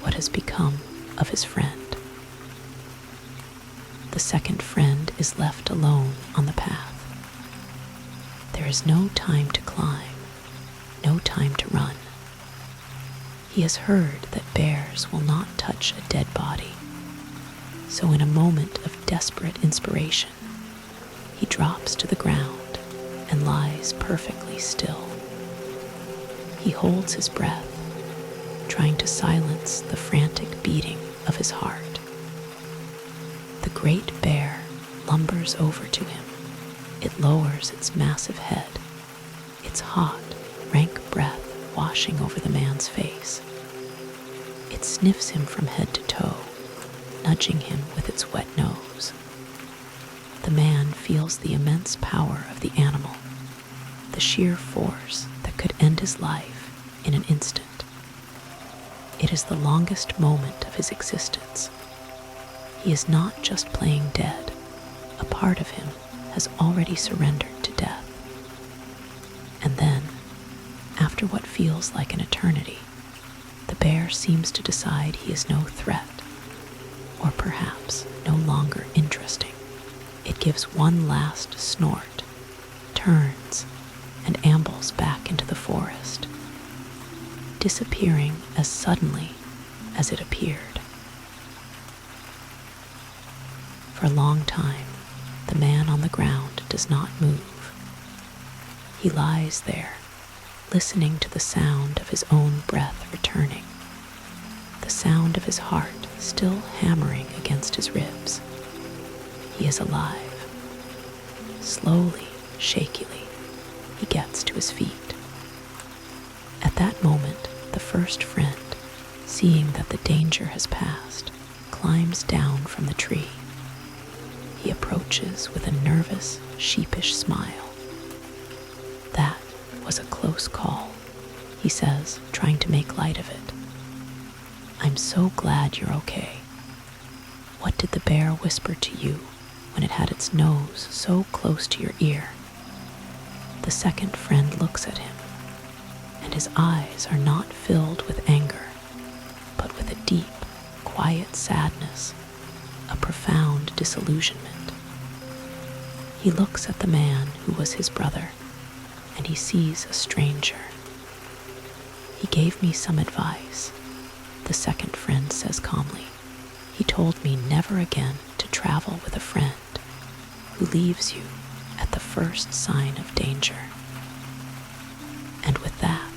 what has become of his friend. The second friend is left alone on the path. There is no time to climb, no time to run. He has heard that bears will not touch a dead body, so in a moment of desperate inspiration, he drops to the ground and lies perfectly still. He holds his breath, trying to silence the frantic beating of his heart. The great bear lumbers over to him. It lowers its massive head, its hot, rank breath washing over the man's face. It sniffs him from head to toe, nudging him with its wet nose. The man feels the immense power of the animal, the sheer force that could end his life in an instant. It is the longest moment of his existence. He is not just playing dead. A part of him has already surrendered to death. And then, after what feels like an eternity, the bear seems to decide he is no threat, or perhaps no longer interesting. It gives one last snort, turns, and ambles back into the forest, disappearing as suddenly as it appeared. For a long time, the man on the ground does not move. He lies there, listening to the sound of his own breath returning, the the sound of his heart still hammering against his ribs. He is alive. Slowly, shakily, he gets to his feet. At that moment, the first friend, seeing that the danger has passed, climbs down from the tree. He approaches with a nervous, sheepish smile. "That was a close call," he says, trying to make light of it. "I'm so glad you're okay. What did the bear whisper to you when it had its nose so close to your ear?" The second friend looks at him, and his eyes are not filled with anger, but with a deep, quiet sadness, a profound disillusionment. He looks at the man who was his brother, and he sees a stranger. "He gave me some advice," the second friend says calmly. "He told me never again to travel with a friend who leaves you at the first sign of danger." And with that,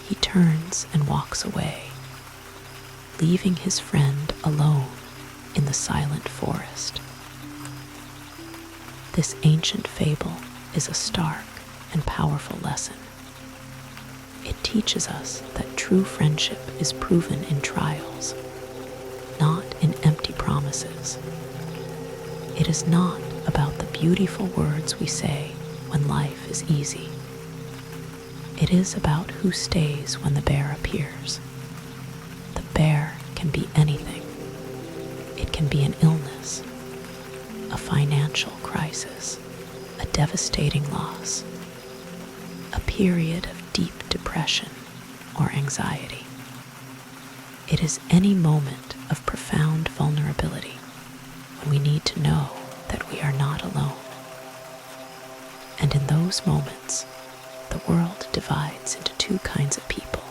he turns and walks away, leaving his friend alone in the silent forest. This ancient fable is a stark and powerful lesson. It teaches us that true friendship is proven in trials, not in empty promises. It is not about the beautiful words we say when life is easy. It is about who stays when the bear appears. The bear can be anything. It can be an illness, a financial crisis, a devastating loss, a period of deep depression or anxiety. It is any moment of profound vulnerability when we need to know that we are not alone. And in those moments, the world divides into two kinds of people: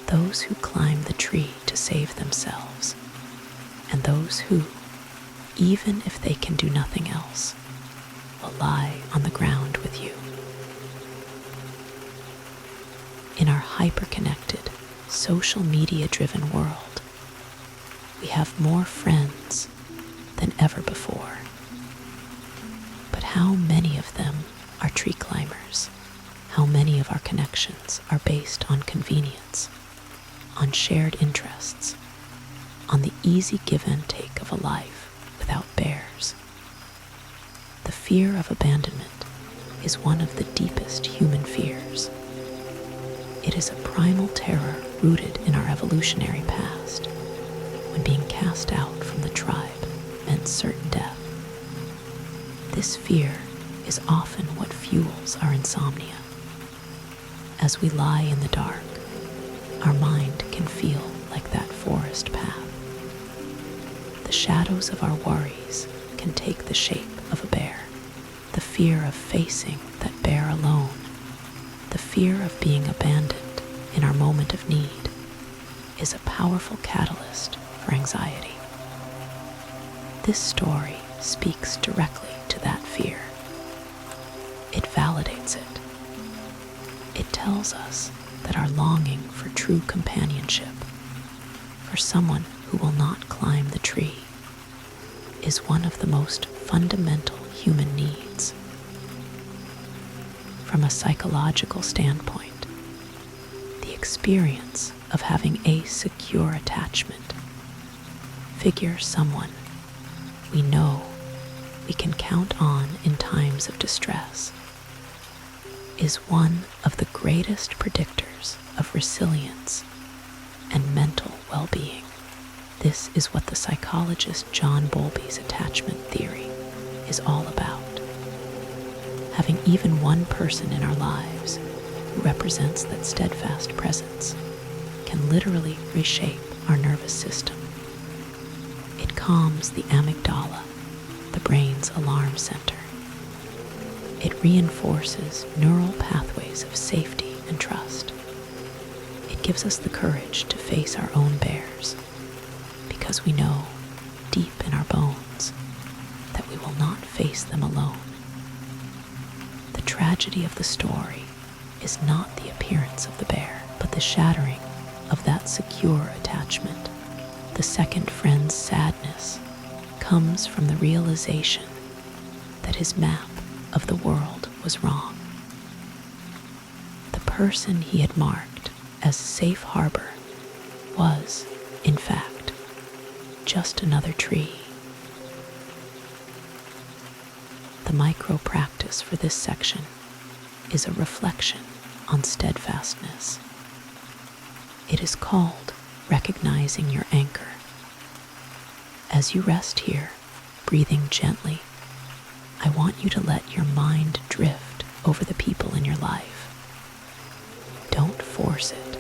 those who climb the tree to save themselves, and those who, even if they can do nothing else, will lie on the ground with you. In our hyper-connected, social media-driven world, we have more friends than ever before. But how many of them are tree climbers? How many of our connections are based on convenience, on shared interests, on the easy give and take of a life without bears? The fear of abandonment is one of the deepest human fears. It is a primal terror rooted in our evolutionary past, when being cast out from the tribe meant certain death. This fear is often what fuels our insomnia. As we lie in the dark, our mind can feel like that forest path. The shadows of our worries can take the shape of a bear. The fear of facing that bear alone, the fear of being abandoned in our moment of need, is a powerful catalyst for anxiety. This story speaks directly to that fear. It validates it. It tells us that our longing for true companionship, for someone who will not climb the tree, is one of the most fundamental human needs. From a psychological standpoint, the experience of having a secure attachment, someone we know we can count on in times of distress, is one of the greatest predictors of resilience and mental well-being. This is what the psychologist John Bowlby's attachment theory is all about. Having even one person in our lives who represents that steadfast presence can literally reshape our nervous system. It calms the amygdala, the brain's alarm center. It reinforces neural pathways of safety and trust. It gives us the courage to face our own bears, because we know, deep in our bones, that we will not face them alone. The tragedy of the story is not the appearance of the bear, but the shattering of that secure attachment, the second friend's sadness comes from the realization that his map of the world was wrong. The person he had marked as safe harbor was, in fact, just another tree. The micro practice for this section is a reflection on steadfastness. It is called recognizing your anchor. As you rest here, breathing gently, I want you to let your mind drift over the people in your life. Don't force it.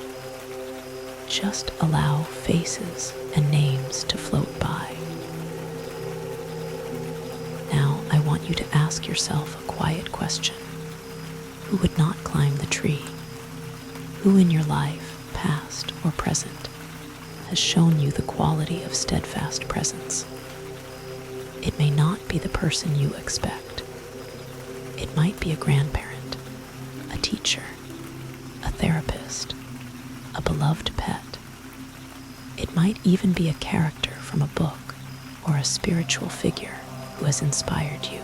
Just allow faces and names to float by. Now I want you to ask yourself a quiet question. Who would not climb the tree? Who in your life, past or present, has shown you the quality of steadfast presence? It may not be the person you expect. It might be a grandparent, a teacher, a therapist, a beloved pet. It might even be a character from a book or a spiritual figure who has inspired you.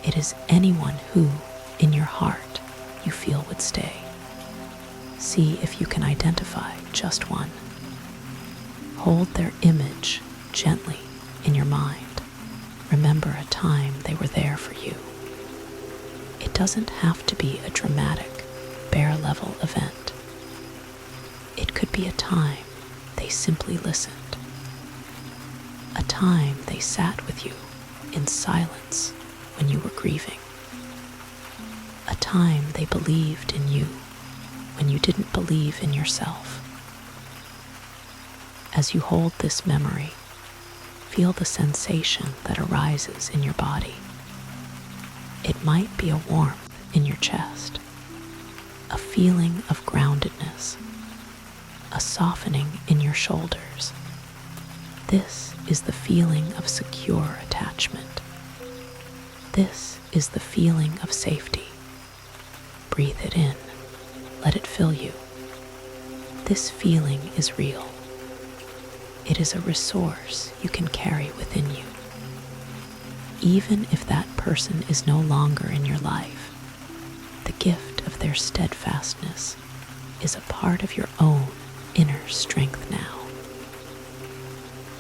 It is anyone who, in your heart, you feel would stay. See if you can identify just one. Hold their image gently in your mind. Remember a time they were there for you. It doesn't have to be a dramatic, bare-level event. It could be a time they simply listened. A time they sat with you in silence when you were grieving. A time they believed in you when you didn't believe in yourself. As you hold this memory, feel the sensation that arises in your body. It might be a warmth in your chest, a feeling of groundedness, a softening in your shoulders. This is the feeling of secure attachment. This is the feeling of safety. Breathe it in. Let it fill you. This feeling is real. It is a resource you can carry within you. Even if that person is no longer in your life, the gift of their steadfastness is a part of your own inner strength now.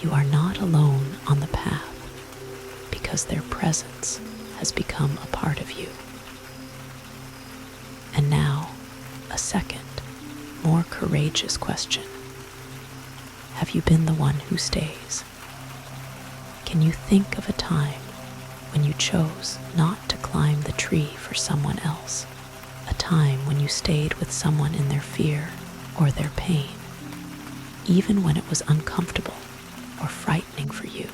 You are not alone on the path because their presence has become a part of you. And now, a second, more courageous question. Have you been the one who stays? Can you think of a time when you chose not to climb the tree for someone else? A time when you stayed with someone in their fear or their pain, even when it was uncomfortable or frightening for you.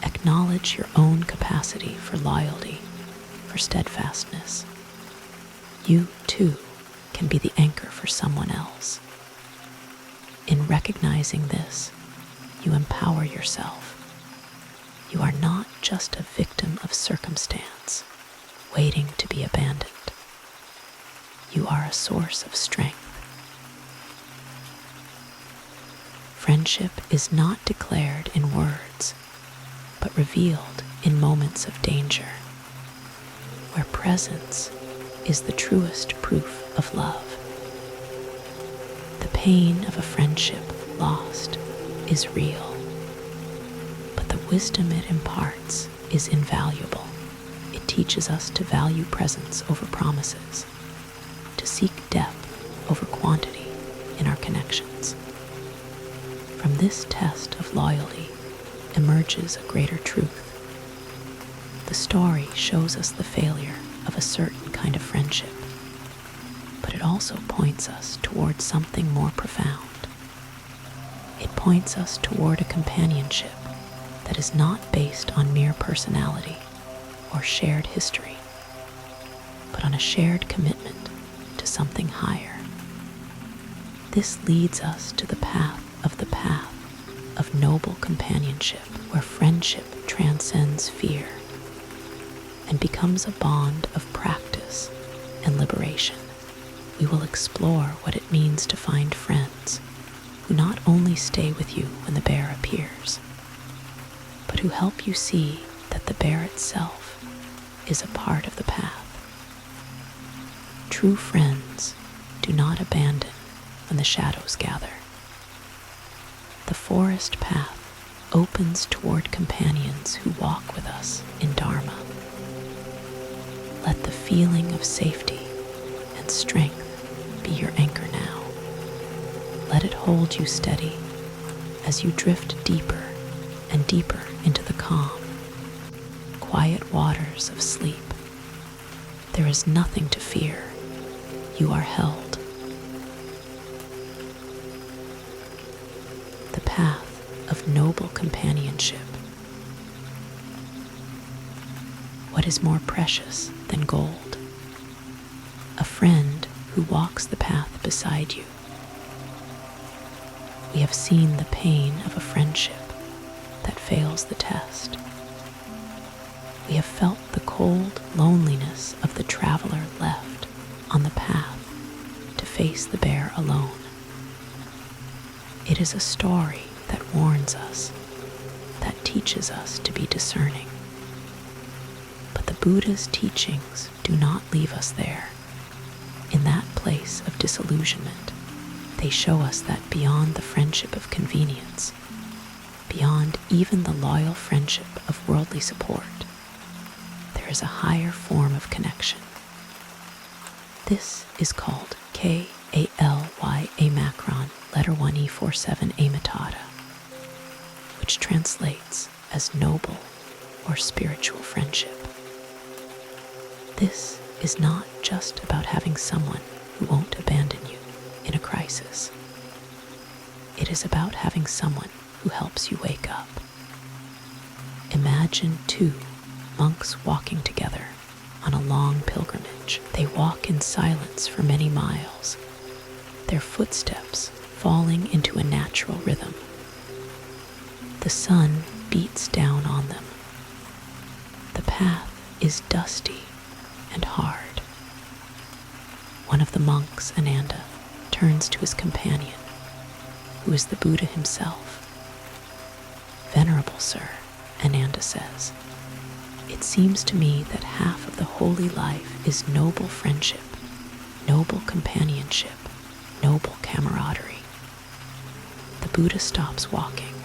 Acknowledge your own capacity for loyalty, for steadfastness. You, too, can be the anchor for someone else. In recognizing this, you empower yourself. You are not just a victim of circumstance, waiting to be abandoned. You are a source of strength. Friendship is not declared in words, but revealed in moments of danger, where presence is the truest proof of love. The pain of a friendship lost is real, but the wisdom it imparts is invaluable. It teaches us to value presence over promises, to seek depth over quantity in our connections. From this test of loyalty emerges a greater truth. The story shows us the failure of a certain kind of friendship, but it also points us towards something more profound. It points us toward a companionship that is not based on mere personality or shared history, but on a shared commitment to something higher. This leads us to the path of noble companionship, where friendship transcends fear and becomes a bond of practice and liberation. we will explore what it means to find friends who not only stay with you when the bear appears, but who help you see that the bear itself is a part of the path. True friends do not abandon when the shadows gather. The forest path opens toward companions who walk with us in Dharma. Let the feeling of safety and strength be your anchor now. Let it hold you steady as you drift deeper and deeper into the calm, quiet waters of sleep. There is nothing to fear. You are held. The path of noble companionship. What is more precious than gold? A friend who walks the path beside you. We have seen the pain of a friendship that fails the test. We have felt the cold loneliness of the traveler left on the path to face the bear alone. It is a story that warns us, that teaches us to be discerning. But the Buddha's teachings do not leave us there. In that place of disillusionment, they show us that beyond the friendship of convenience, beyond even the loyal friendship of worldly support, there is a higher form of connection. This is called K-A-L-Y-A macron, letter 1E47 amatata, which translates as noble or spiritual friendship. This is not just about having someone who won't abandon you in a crisis. It is about having someone who helps you wake up. Imagine two monks walking together on a long pilgrimage. They walk in silence for many miles, their footsteps falling into a natural rhythm. The sun beats down on them. The path is dusty and hard. One of the monks, Ananda, turns to his companion, who is the Buddha himself. "Venerable sir," Ananda says, "it seems to me that half of the holy life is noble friendship, noble companionship, noble camaraderie." The Buddha stops walking.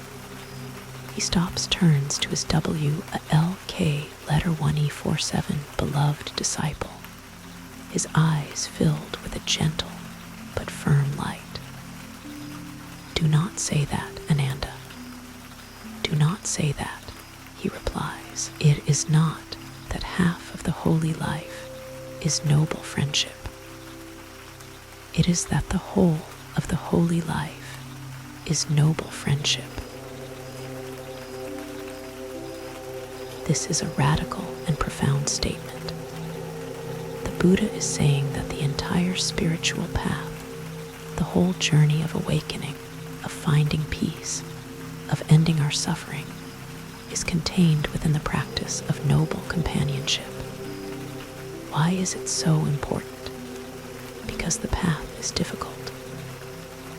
He stops, turns to his WLK letter 1E47 beloved disciple, his eyes filled with a gentle but firm light. "Do not say that, Ananda. Do not say that," he replies. "It is not that half of the holy life is noble friendship. It is that the whole of the holy life is noble friendship." This is a radical and profound statement. The Buddha is saying that the entire spiritual path, the whole journey of awakening, of finding peace, of ending our suffering, is contained within the practice of noble companionship. Why is it so important? Because the path is difficult.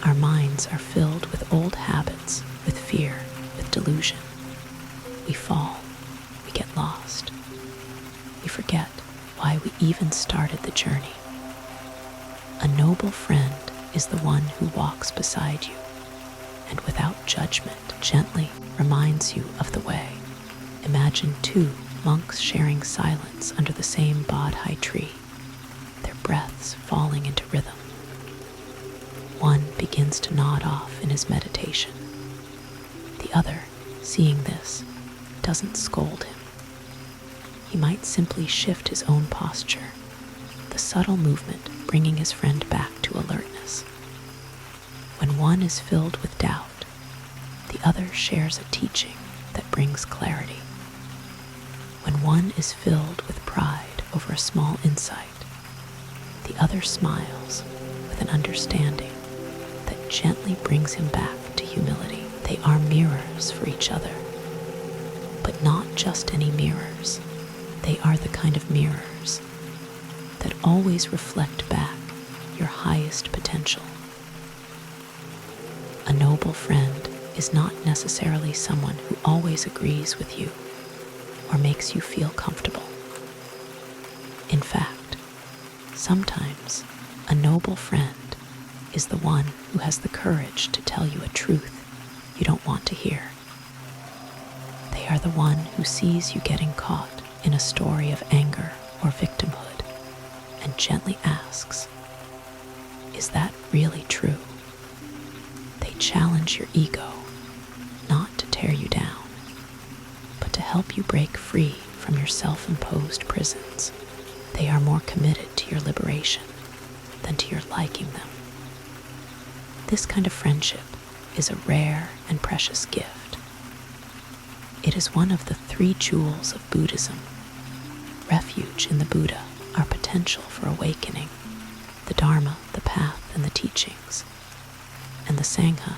Our minds are filled with old habits, with fear, with delusion. We fall. We get lost. We forget why we even started the journey. A noble friend is the one who walks beside you and without judgment gently reminds you of the way. Imagine two monks sharing silence under the same bodhi tree, their breaths falling into rhythm. One begins to nod off in his meditation. The other, seeing this, doesn't scold him. He might simply shift his own posture, the subtle movement bringing his friend back to alertness. When one is filled with doubt, the other shares a teaching that brings clarity. When one is filled with pride over a small insight, the other smiles with an understanding that gently brings him back to humility. They are mirrors for each other, but not just any mirrors. They are the kind of mirrors that always reflect back your highest potential. A noble friend is not necessarily someone who always agrees with you or makes you feel comfortable. In fact, sometimes a noble friend is the one who has the courage to tell you a truth you don't want to hear. They are the one who sees you getting caught in a story of anger or victimhood and gently asks, "Is that really true?" They challenge your ego, not to tear you down, but to help you break free from your self-imposed prisons. They are more committed to your liberation than to your liking them. This kind of friendship is a rare and precious gift. It is one of the 3 jewels of Buddhism: refuge in the Buddha, our potential for awakening, the Dharma, the path and the teachings, and the Sangha,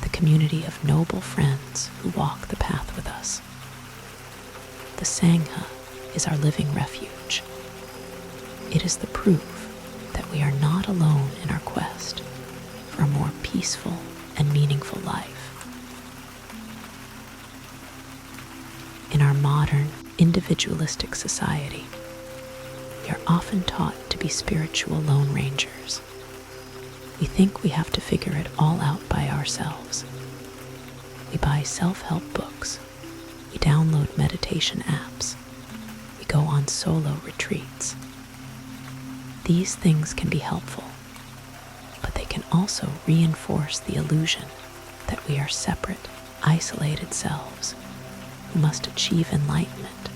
the community of noble friends who walk the path with us. The Sangha is our living refuge. It is the proof that we are not alone in our quest for a more peaceful and meaningful life. In our modern, individualistic society, we are often taught to be spiritual lone rangers. We think we have to figure it all out by ourselves. We buy self-help books. We download meditation apps. We go on solo retreats. These things can be helpful, but they can also reinforce the illusion that we are separate, isolated selves who must achieve enlightenment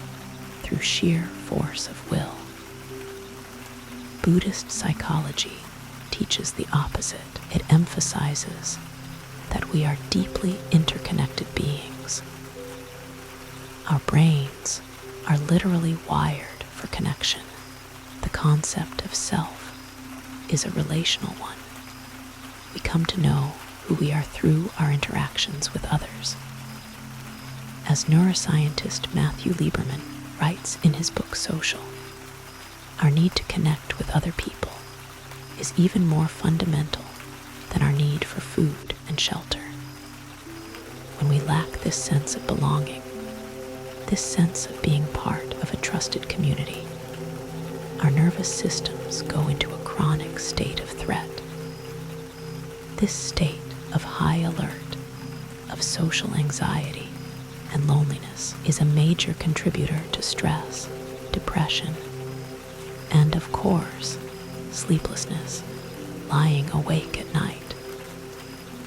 through sheer force of will. Buddhist psychology teaches the opposite. It emphasizes that we are deeply interconnected beings. Our brains are literally wired for connection. The concept of self is a relational one. We come to know who we are through our interactions with others. As neuroscientist Matthew Lieberman writes in his book Social, our need to connect with other people is even more fundamental than our need for food and shelter. When we lack this sense of belonging, this sense of being part of a trusted community, our nervous systems go into a chronic state of threat. This state of high alert, of social anxiety and loneliness is a major contributor to stress, depression, and of course, sleeplessness, lying awake at night.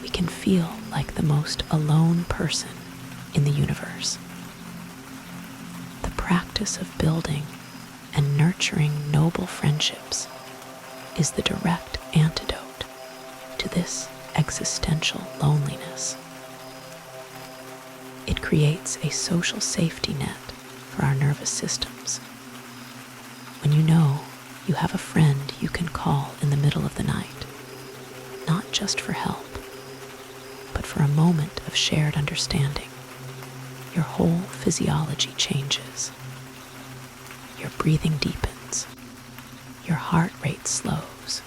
We can feel like the most alone person in the universe. The practice of building and nurturing noble friendships is the direct antidote to this existential loneliness. It creates a social safety net for our nervous systems. When you know you have a friend you can call in the middle of the night, not just for help, but for a moment of shared understanding, your whole physiology changes. Your breathing deepens. Your heart rate slows.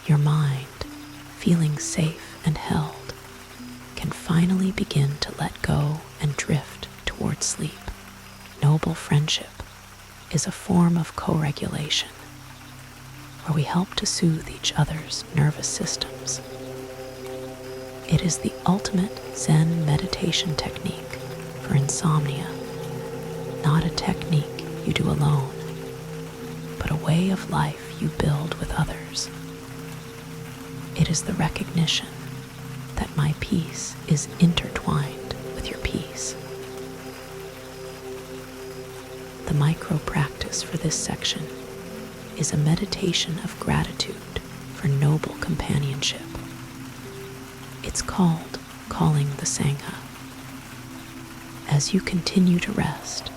Your mind, feeling safe and held, can finally begin to let go and drift toward sleep. Noble friendship is a form of co-regulation where we help to soothe each other's nervous systems. It is the ultimate Zen meditation technique for insomnia, not a technique you do alone, but a way of life you build with others. It is the recognition that my peace is intertwined with your peace. The micro practice for this section is a meditation of gratitude for noble companionship. It's called calling the Sangha. As you continue to rest,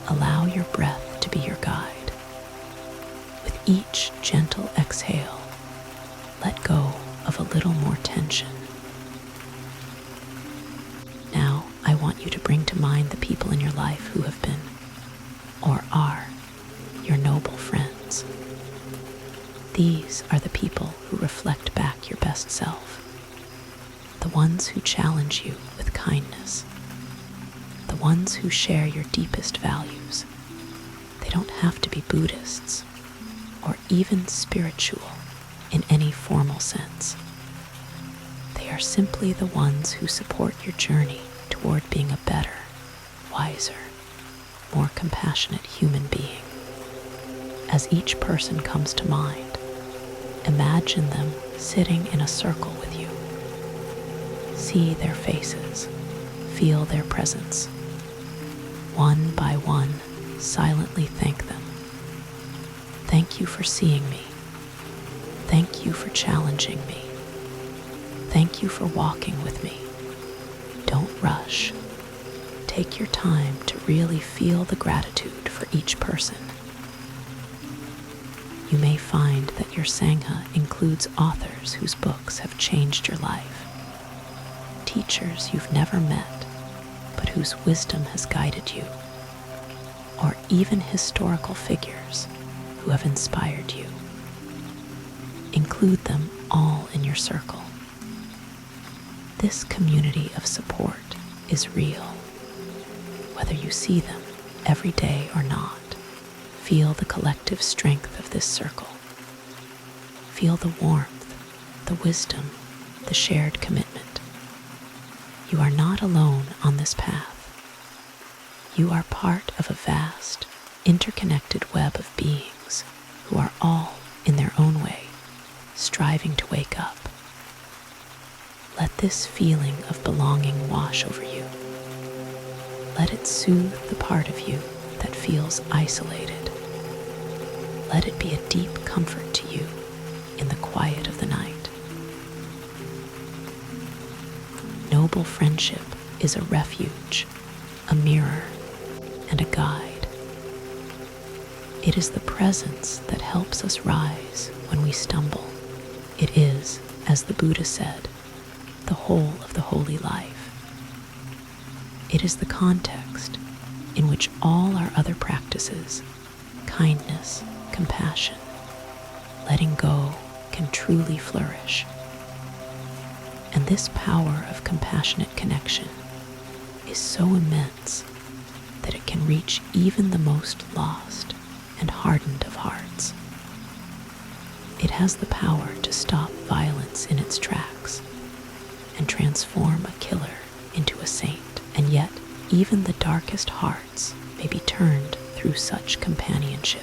allow your breath to be your guide. With each gentle exhale, let go of a little more tension. Now, I want you to bring to mind the people in your life who have been, or are, your noble friends. These are the people who reflect back your best self, the ones who challenge you with kindness, the ones who share your deepest values. They don't have to be Buddhists or even spiritual in any formal sense. They are simply the ones who support your journey toward being a better, wiser, more compassionate human being. As each person comes to mind, imagine them sitting in a circle with you. See their faces, feel their presence. One by one, silently thank them. Thank you for seeing me. Thank you for challenging me. Thank you for walking with me. Don't rush. Take your time to really feel the gratitude for each person. You may find that your Sangha includes authors whose books have changed your life, teachers you've never met, but whose wisdom has guided you, or even historical figures who have inspired you. Include them all in your circle. This community of support is real. Whether you see them every day or not, feel the collective strength of this circle. Feel the warmth, the wisdom, the shared commitment. You are not alone on this path. You are part of a vast, interconnected web of beings who are all, in their own way, striving to wake up. Let this feeling of belonging wash over you. Let it soothe the part of you that feels isolated. Let it be a deep comfort to you in the quiet of the night. Noble friendship is a refuge, a mirror, and a guide. It is the presence that helps us rise when we stumble. It is, as the Buddha said, the whole of the holy life. It is the context in which all our other practices, kindness, compassion, letting go, can truly flourish. And this power of compassionate connection is so immense that it can reach even the most lost and hardened of hearts. It has the power to stop violence in its tracks and transform a killer into a saint. And yet, even the darkest hearts may be turned through such companionship.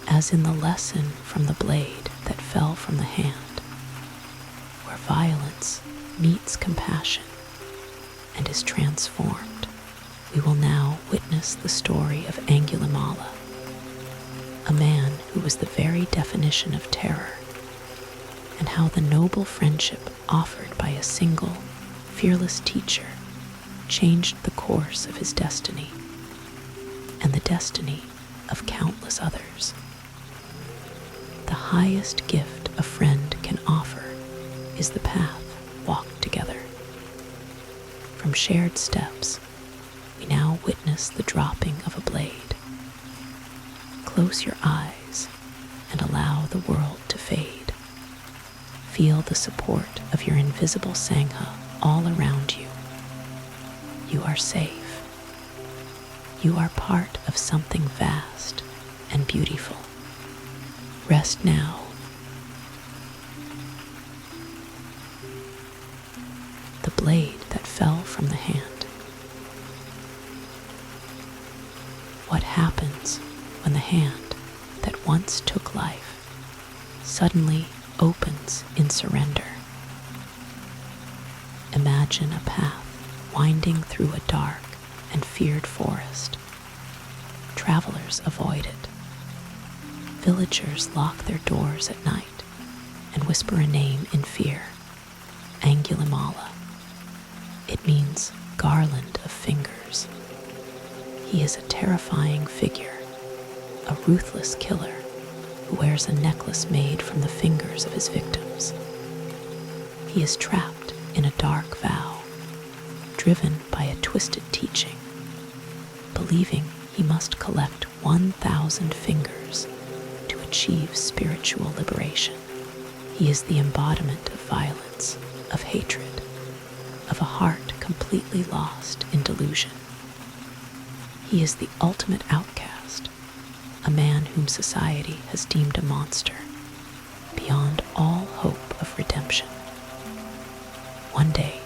As in the lesson from the blade that fell from the hand, where violence meets compassion and is transformed, we will now witness the story of Angulimala, a man who was the very definition of terror, and how the noble friendship offered by a single, fearless teacher changed the course of his destiny and the destiny of countless others. The highest gift a friend can offer is the path walked together. From shared steps, we now witness the dropping of a blade. Close your eyes and allow the world to fade. Feel the support of your invisible Sangha all around you. You are safe. You are part of something vast and beautiful. Rest now. The blade that fell from the hand. What happens when the hand that once took life suddenly opens in surrender? Imagine a path winding through a dark and feared forest. Travelers avoid it. Villagers lock their doors at night and whisper a name in fear, Angulimala. It means garland of fingers. He is a terrifying figure, a ruthless killer who wears a necklace made from the fingers of his victims. He is trapped in a dark vow, driven by a twisted teaching, believing he must collect 1,000 fingers to achieve achieve spiritual liberation. He is the embodiment of violence, of hatred, of a heart completely lost in delusion. He is the ultimate outcast, a man whom society has deemed a monster, beyond all hope of redemption. One day,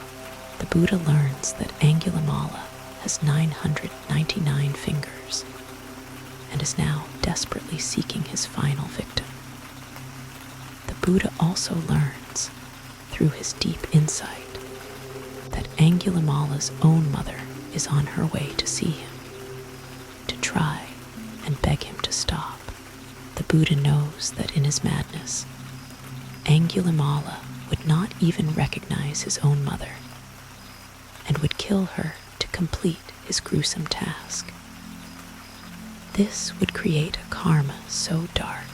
the Buddha learns that Angulimala has 999 fingers and is now desperately seeking his final victim. The Buddha also learns, through his deep insight, that Angulimala's own mother is on her way to see him, to try and beg him to stop. The Buddha knows that in his madness, Angulimala would not even recognize his own mother and would kill her to complete his gruesome task. This would create a karma so dark,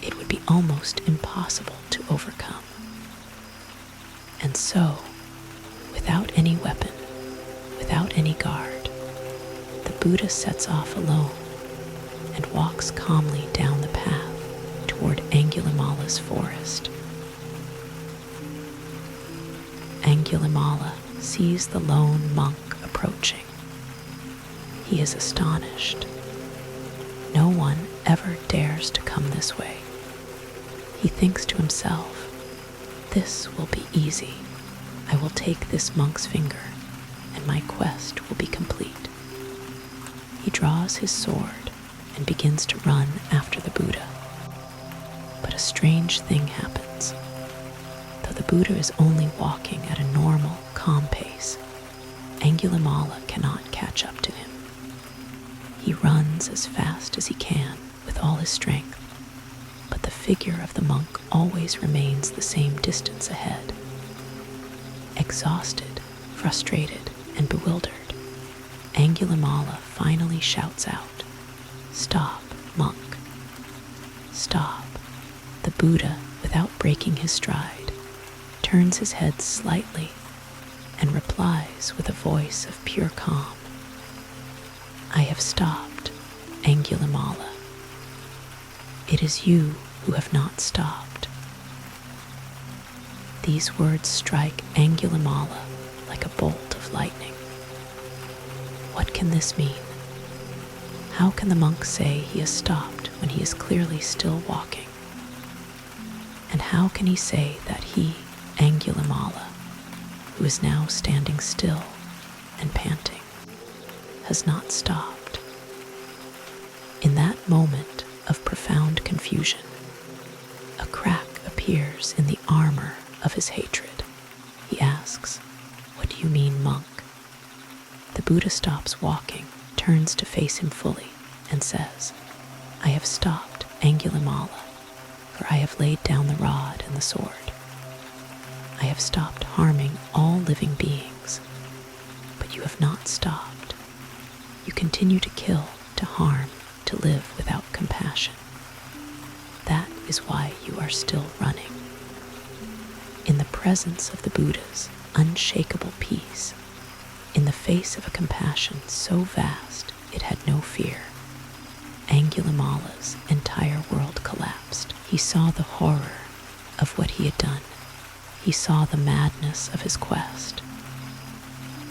it would be almost impossible to overcome. And so, without any weapon, without any guard, the Buddha sets off alone and walks calmly down the path toward Angulimala's forest. Angulimala sees the lone monk approaching. He is astonished. No one ever dares to come this way. He thinks to himself, "This will be easy. I will take this monk's finger, and my quest will be complete." He draws his sword and begins to run after the Buddha. But a strange thing happens. Though the Buddha is only walking at a normal, calm pace, Angulimala cannot catch up to him. He runs as fast as he can with all his strength, but the figure of the monk always remains the same distance ahead. Exhausted, frustrated, and bewildered, Angulimala finally shouts out, "Stop, monk! Stop!" The Buddha, without breaking his stride, turns his head slightly and replies with a voice of pure calm, "I have stopped, Angulimala. It is you who have not stopped." These words strike Angulimala like a bolt of lightning. What can this mean? How can the monk say he has stopped when he is clearly still walking? And how can he say that he, Angulimala, who is now standing still and panting, has not stopped? In that moment of profound confusion, a crack appears in the armor of his hatred. He asks, "What do you mean, monk?" The Buddha stops walking, turns to face him fully, and says, "I have stopped, Angulimala, for I have laid down the rod and the sword. I have stopped harming all living beings, but you have not stopped. You continue to kill, to harm, to live without compassion. That is why you are still running." In the presence of the Buddha's unshakable peace, in the face of a compassion so vast it had no fear, Angulimala's entire world collapsed. He saw the horror of what he had done. He saw the madness of his quest.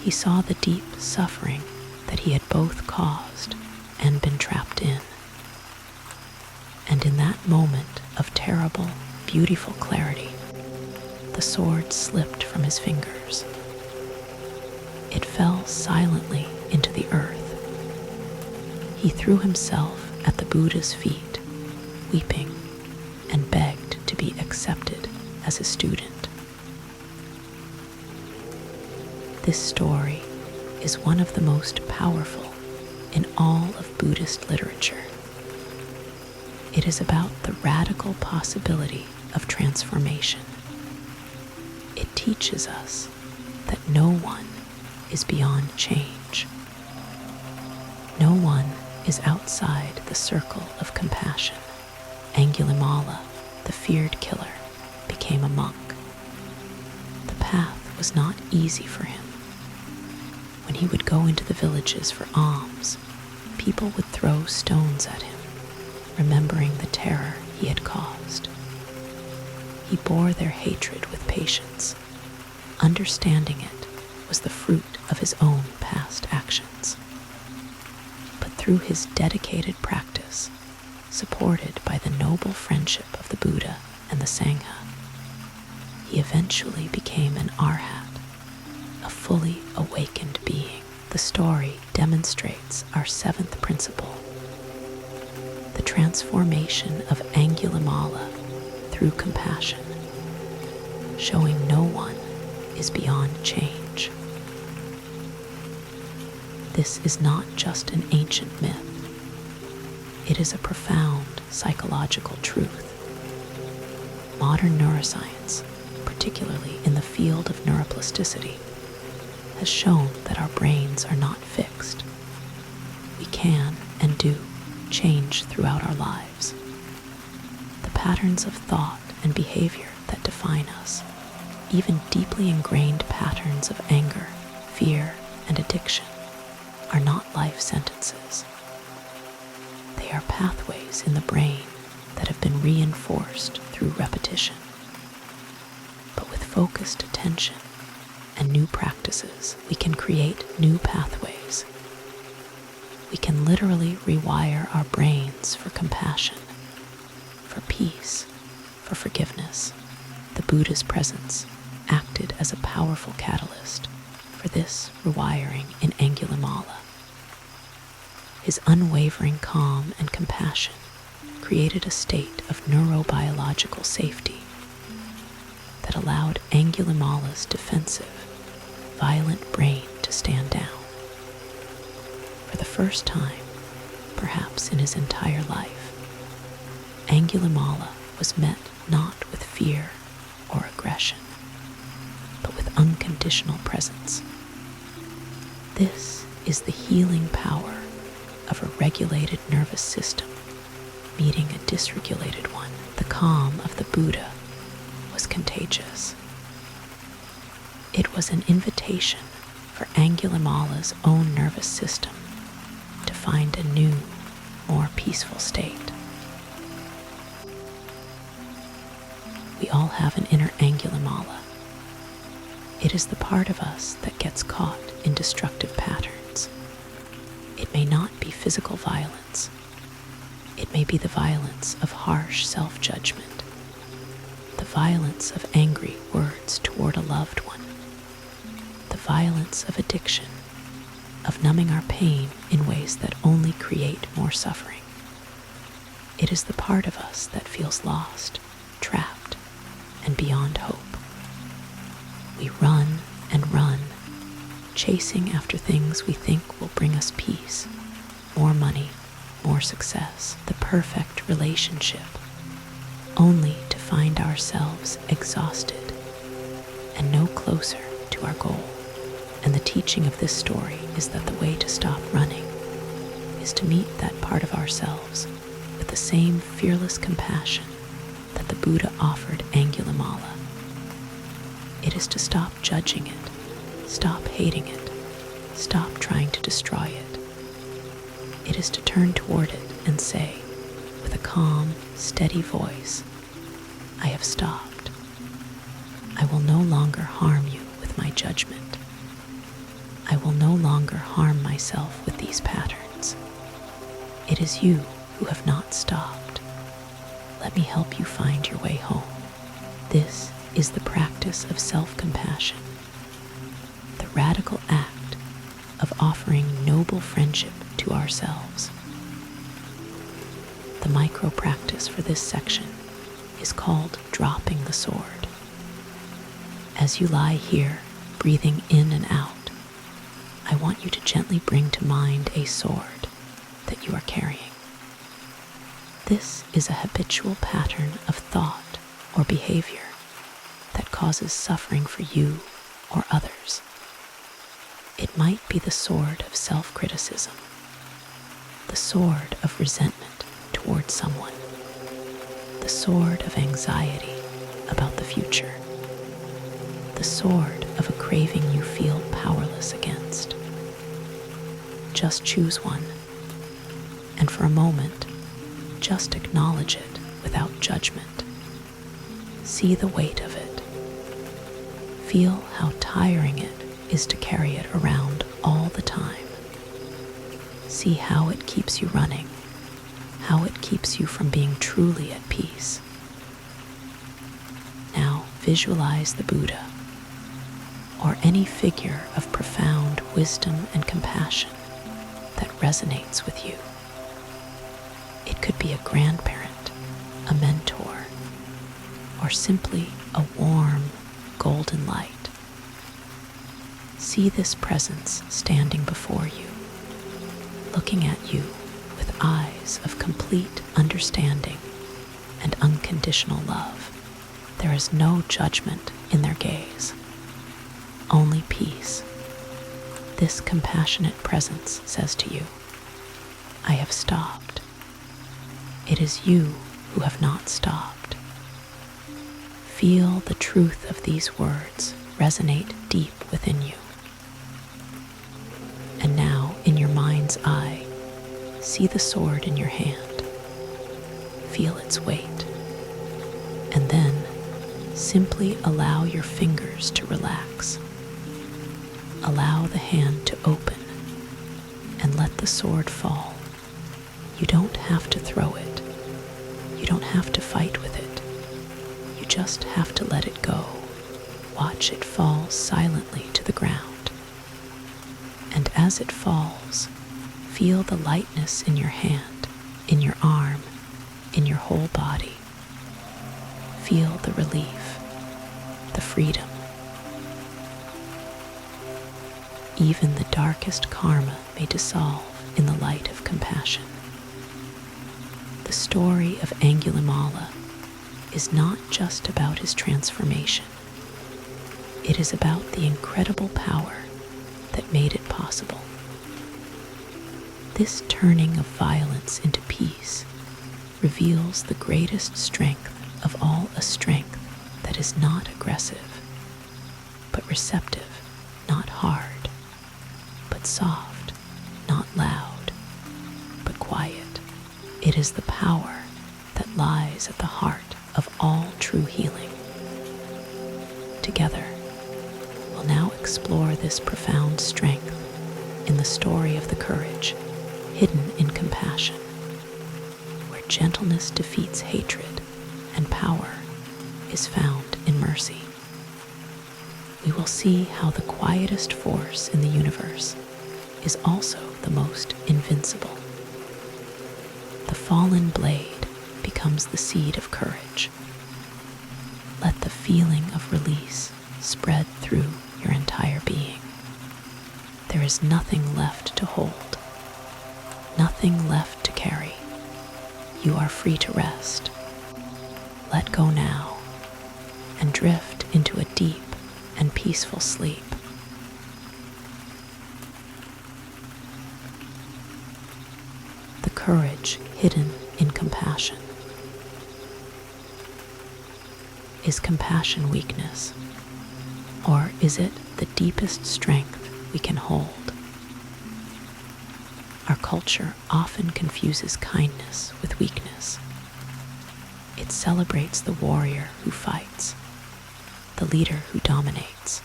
He saw the deep suffering that he had both caused and been trapped in. And in that moment of terrible, beautiful clarity, the sword slipped from his fingers. It fell silently into the earth. He threw himself at the Buddha's feet, weeping, and begged to be accepted as a student. This story is one of the most powerful in all of Buddhist literature. It is about the radical possibility of transformation. It teaches us that no one is beyond change. No one is outside the circle of compassion. Angulimala, the feared killer, became a monk. The path was not easy for him. When he would go into the villages for alms, people would throw stones at him, remembering the terror he had caused. He bore their hatred with patience, understanding it was the fruit of his own past actions. But through his dedicated practice, supported by the noble friendship of the Buddha and the Sangha, he eventually became an arhat, a fully awakened being. The story demonstrates our seventh principle, the transformation of Angulimala through compassion, showing no one is beyond change. This is not just an ancient myth. It is a profound psychological truth. Modern neuroscience, particularly in the field of neuroplasticity, has shown that our brains are not fixed. We can and do change throughout our lives. The patterns of thought and behavior that define us, even deeply ingrained patterns of anger, fear, and addiction, are not life sentences. They are pathways in the brain that have been reinforced through repetition. But with focused attention and new practices, we can create new pathways. We can literally rewire our brains for compassion, for peace, for forgiveness. The Buddha's presence acted as a powerful catalyst for this rewiring in Angulimala. His unwavering calm and compassion created a state of neurobiological safety that allowed Angulimala's defensive, violent brain to stand down. For the first time, perhaps in his entire life, Angulimala was met not with fear or aggression, but with unconditional presence. This is the healing power of a regulated nervous system meeting a dysregulated one. The calm of the Buddha was contagious. It was an invitation for Angulimala's own nervous system to find a new, more peaceful state. We all have an inner Angulimala. It is the part of us that gets caught in destructive patterns. It may not be physical violence. It may be the violence of harsh self-judgment, the violence of angry words toward a loved one, the violence of addiction, of numbing our pain in ways that only create more suffering. It is the part of us that feels lost, trapped, and beyond hope. We run and run, chasing after things we think will bring us peace, more money, more success, the perfect relationship, only to find ourselves exhausted and no closer to our goal. And the teaching of this story is that the way to stop running is to meet that part of ourselves with the same fearless compassion that the Buddha offered Angulimala. It is to stop judging it, stop hating it, stop trying to destroy it. It is to turn toward it and say, with a calm, steady voice, I have stopped. I will no longer harm you with my judgment. I will no longer harm myself with these patterns. It is you who have not stopped. Let me help you find your way home. This is the practice of self-compassion, the radical act of offering noble friendship to ourselves. The micro-practice for this section is called dropping the sword. As you lie here, breathing in and out, I want you to gently bring to mind a sword that you are carrying. This is a habitual pattern of thought or behavior that causes suffering for you or others. It might be the sword of self-criticism, the sword of resentment towards someone, the sword of anxiety about the future, the sword of a craving you feel powerless against. Just choose one, and for a moment, just acknowledge it without judgment. See the weight of it. Feel how tiring it is to carry it around all the time. See how it keeps you running, how it keeps you from being truly at peace. Now visualize the Buddha, or any figure of profound wisdom and compassion that resonates with you. It could be a grandparent, a mentor, or simply a warm, golden light. See this presence standing before you, looking at you with eyes of complete understanding and unconditional love. There is no judgment in their gaze, only peace. This compassionate presence says to you, I have stopped. It is you who have not stopped. Feel the truth of these words resonate deep within you. And now, in your mind's eye, see the sword in your hand. Feel its weight. And then, simply allow your fingers to relax. Allow the hand to open and let the sword fall. You don't have to throw it. You don't have to fight with it. You just have to let it go. Watch it fall silently to the ground. And as it falls, feel the lightness in your hand, in your arm, in your whole body. Feel the relief, the freedom. Even the darkest karma may dissolve in the light of compassion. The story of Angulimala is not just about his transformation. It is about the incredible power that made it possible. This turning of violence into peace reveals the greatest strength of all, a strength that is not aggressive, but receptive, not hard, but soft, not loud, but quiet. It is the power that lies at the heart of all true healing. Together, we'll now explore this profound strength in the story of the courage hidden in compassion, where gentleness defeats hatred and power is found in mercy. We will see how the quietest force in the universe is also the most invincible. The fallen blade becomes the seed of courage. Let the feeling of release spread through your entire being. There is nothing left to hold, nothing left to carry. You are free to rest. Let go now and drift into a deep and peaceful sleep. The courage hidden in compassion. Is compassion weakness, or is it the deepest strength we can hold? Our culture often confuses kindness with weakness. It celebrates the warrior who fights, the leader who dominates,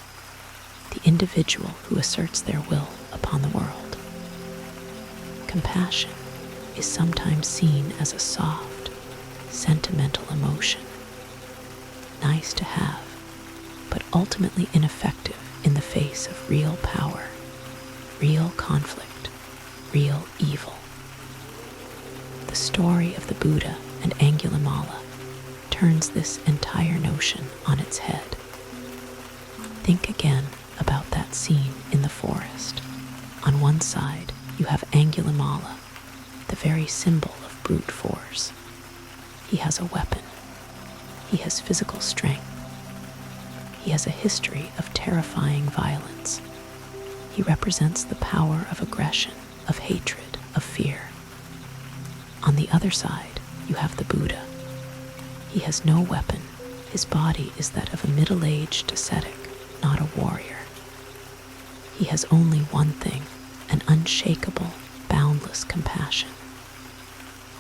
the individual who asserts their will upon the world. Compassion is sometimes seen as a soft, sentimental emotion, nice to have, but ultimately ineffective in the face of real power, real conflict, real evil. The story of the Buddha and Angulimala turns this entire notion on its head. Think again about that scene in the forest. On one side, you have Angulimala, the very symbol of brute force. He has a weapon. He has physical strength. He has a history of terrifying violence. He represents the power of aggression, of hatred, of fear. On the other side, you have the Buddha. He has no weapon. His body is that of a middle-aged ascetic, not a warrior. He has only one thing, an unshakable, boundless compassion.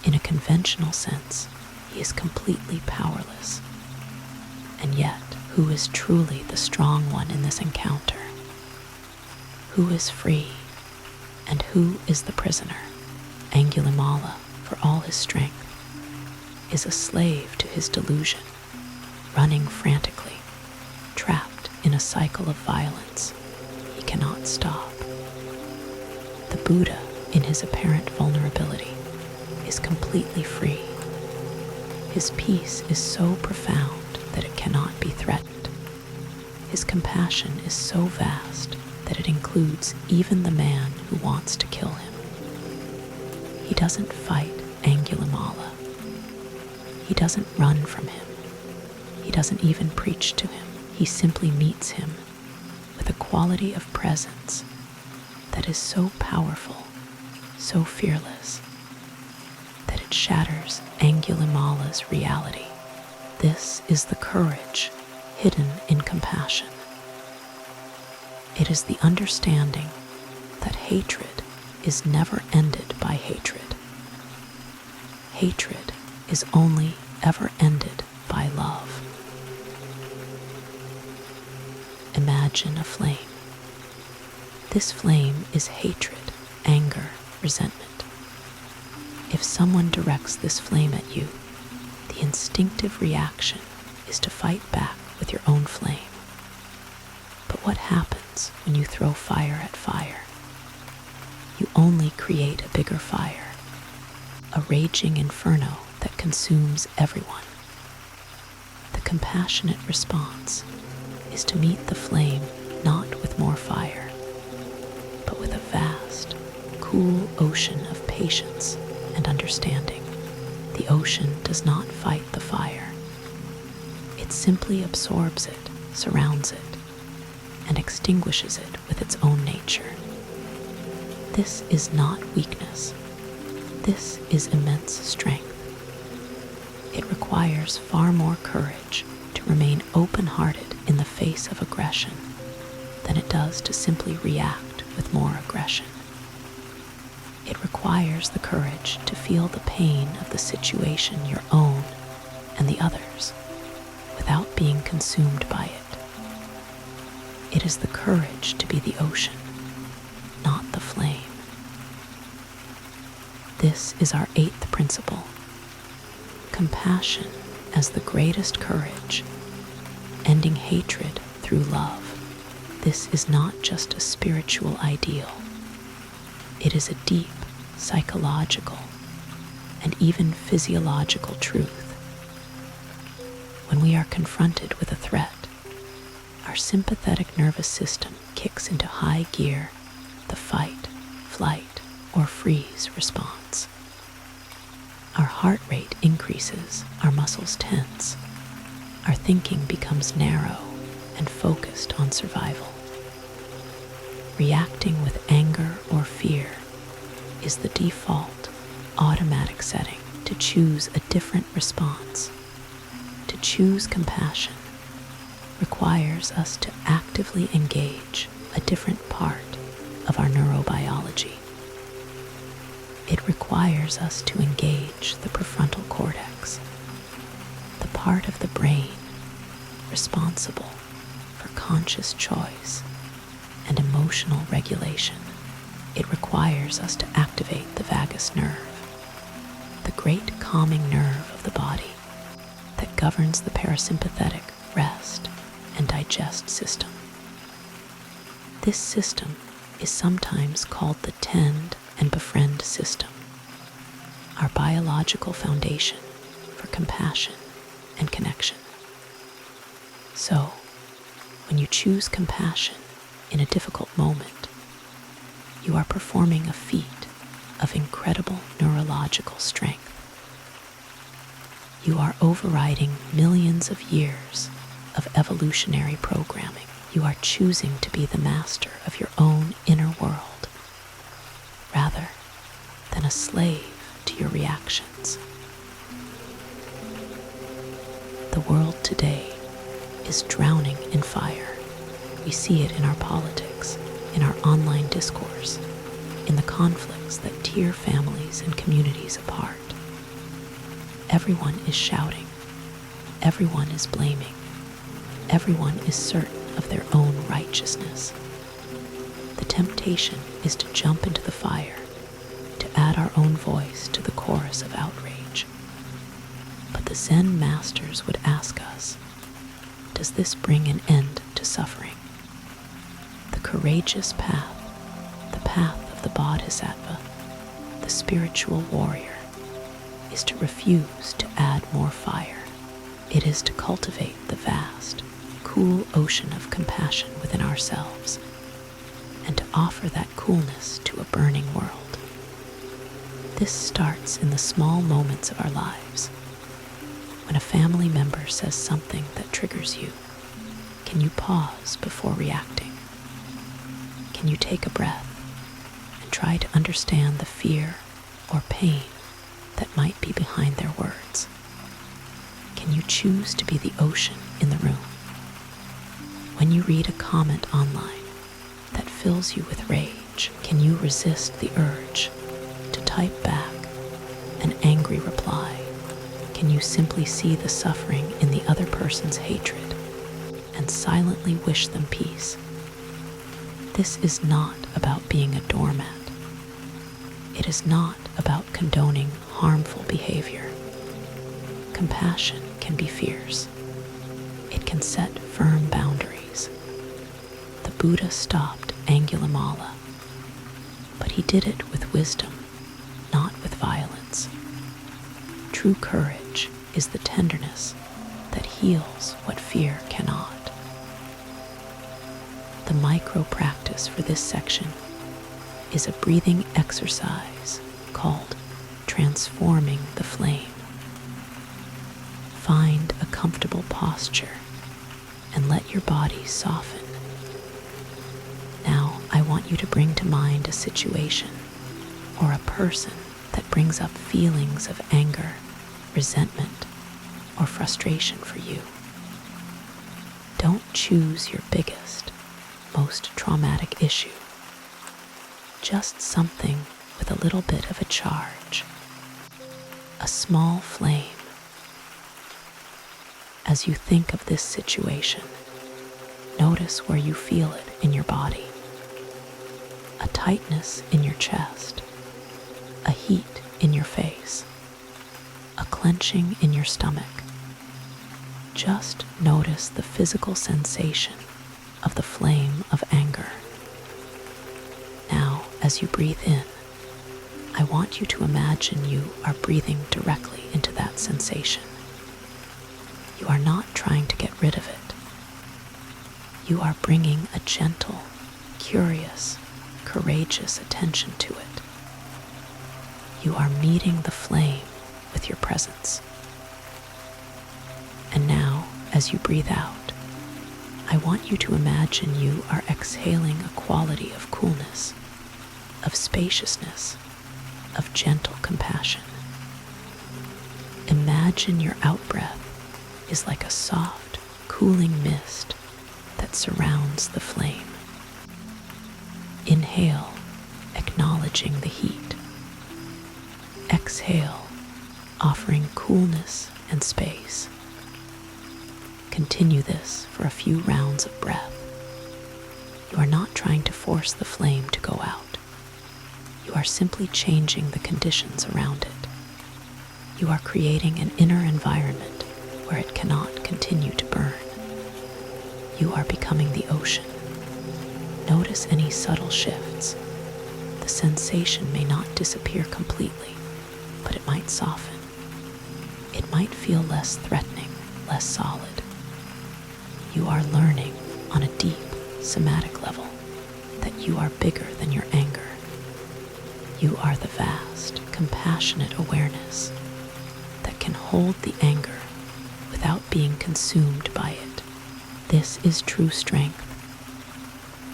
In a conventional sense, he is completely powerless. And yet, who is truly the strong one in this encounter? Who is free, and who is the prisoner? Angulimala, for all his strength, is a slave to his delusion, running frantically, trapped in a cycle of violence he cannot stop. The Buddha, in his apparent vulnerability, is completely free. His peace is so profound that it cannot be threatened. His compassion is so vast that it includes even the man who wants to kill him. He doesn't fight Angulimala. He doesn't run from him. He doesn't even preach to him. He simply meets him with a quality of presence that is so powerful, so fearless, that it shatters Angulimala's reality. This is the courage hidden in compassion. It is the understanding that hatred is never ended by hatred. Hatred is only ever ended by love. Imagine a flame. This flame is hatred, anger, resentment. If someone directs this flame at you, the instinctive reaction is to fight back with your own flame. But what happens when you throw fire at fire? You only create a bigger fire, a raging inferno that consumes everyone. The compassionate response is to meet the flame not with more fire, but with a vast, cool ocean of patience and understanding. The ocean does not fight the fire. It simply absorbs it, surrounds it, and extinguishes it with its own nature. This is not weakness. This is immense strength. It requires far more courage to remain open-hearted in the face of aggression than it does to simply react with more aggression. It requires the courage to feel the pain of the situation, your own and the others, without being consumed by it. It is the courage to be the ocean, not the flame. This is our 8th principle. Compassion as the greatest courage, ending hatred through love. This is not just a spiritual ideal. It is a deep, psychological, and even physiological truth. When we are confronted with a threat, our sympathetic nervous system kicks into high gear, the fight, flight, or freeze response. Our heart rate increases, our muscles tense, our thinking becomes narrow and focused on survival. Reacting with anger or fear is the default, automatic setting. To choose a different response, to choose compassion, requires us to actively engage a different part of our neurobiology. It requires us to engage the prefrontal cortex, the part of the brain responsible for conscious choice and emotional regulation. It requires us to activate the vagus nerve, the great calming nerve of the body that governs the parasympathetic rest and digest system. This system is sometimes called the tend and befriend system, our biological foundation for compassion and connection. So, when you choose compassion in a difficult moment, you are performing a feat of incredible neurological strength. You are overriding millions of years of evolutionary programming. You are choosing to be the master of your own inner world, rather than a slave to your reactions. The world today is drowning in fire. We see it in our politics, in our online discourse, in the conflicts that tear families and communities apart. Everyone is shouting. Everyone is blaming. Everyone is certain of their own righteousness. The temptation is to jump into the fire, to add our own voice to the chorus of outrage. But the Zen masters would ask us, does this bring an end to suffering? The courageous path, the path of the Bodhisattva, the spiritual warrior, is to refuse to add more fire. It is to cultivate the vast, cool ocean of compassion within ourselves, and to offer that coolness to a burning world. This starts in the small moments of our lives. When a family member says something that triggers you, can you pause before reacting? Can you take a breath and try to understand the fear or pain that might be behind their words? Can you choose to be the ocean in the room? When you read a comment online that fills you with rage, can you resist the urge to type back an angry reply? Can you simply see the suffering in the other person's hatred and silently wish them peace? This is not about being a doormat. It is not about condoning harmful behavior. Compassion can be fierce. It can set firm boundaries. The Buddha stopped Angulimala, but he did it with wisdom, not with violence. True courage is the tenderness that heals what fear cannot. The micro practice for this section is a breathing exercise called transforming the flame. Find a comfortable posture and let your body soften. Now, I want you to bring to mind a situation or a person that brings up feelings of anger, resentment, or frustration for you. Don't choose your biggest, most traumatic issue. Just something with a little bit of a charge. A small flame. As you think of this situation, notice where you feel it in your body. A tightness in your chest, a heat in your face, a clenching in your stomach. Just notice the physical sensation of the flame of anger. Now, as you breathe in, I want you to imagine you are breathing directly into that sensation. You are not trying to get rid of it. You are bringing a gentle, curious, courageous attention to it. You are meeting the flame with your presence. And now, as you breathe out, I want you to imagine you are exhaling a quality of coolness, of spaciousness, of gentle compassion. Imagine your out-breath is like a soft, cooling mist that surrounds the flame. Inhale, acknowledging the heat. Exhale, offering coolness and space. Continue this for a few rounds of breath. You are not trying to force the flame to go out. You are simply changing the conditions around it. You are creating an inner environment where it cannot continue to burn. You are becoming the ocean. Notice any subtle shifts. The sensation may not disappear completely, but it might soften. It might feel less threatening, less solid. You are learning on a deep, somatic level that you are bigger than your anger. You are the vast, compassionate awareness that can hold the anger without being consumed by it. This is true strength.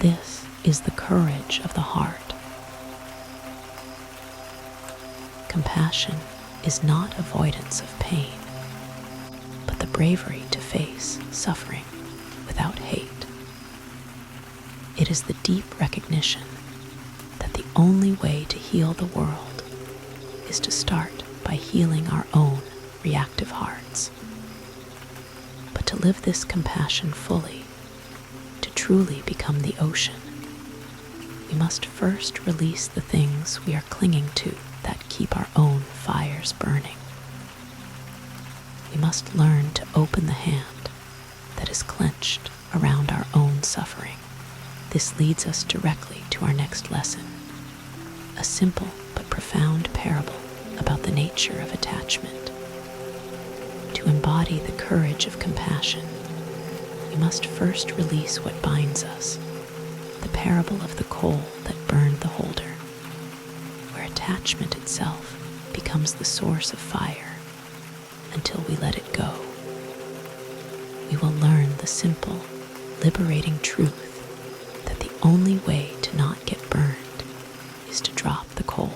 This is the courage of the heart. Compassion is not avoidance of pain, but the bravery to face suffering without hate. It is the deep recognition that the only way to heal the world is to start by healing our own reactive hearts. But to live this compassion fully, to truly become the ocean, we must first release the things we are clinging to that keep our own fires burning. We must learn to open the hand that is clenched around our own suffering. This leads us directly to our next lesson, a simple but profound parable about the nature of attachment. To embody the courage of compassion, we must first release what binds us, the parable of the coal that burned the holder, where attachment itself becomes the source of fire until we let it go. We will learn the simple, liberating truth that the only way to not get burned is to drop the coal.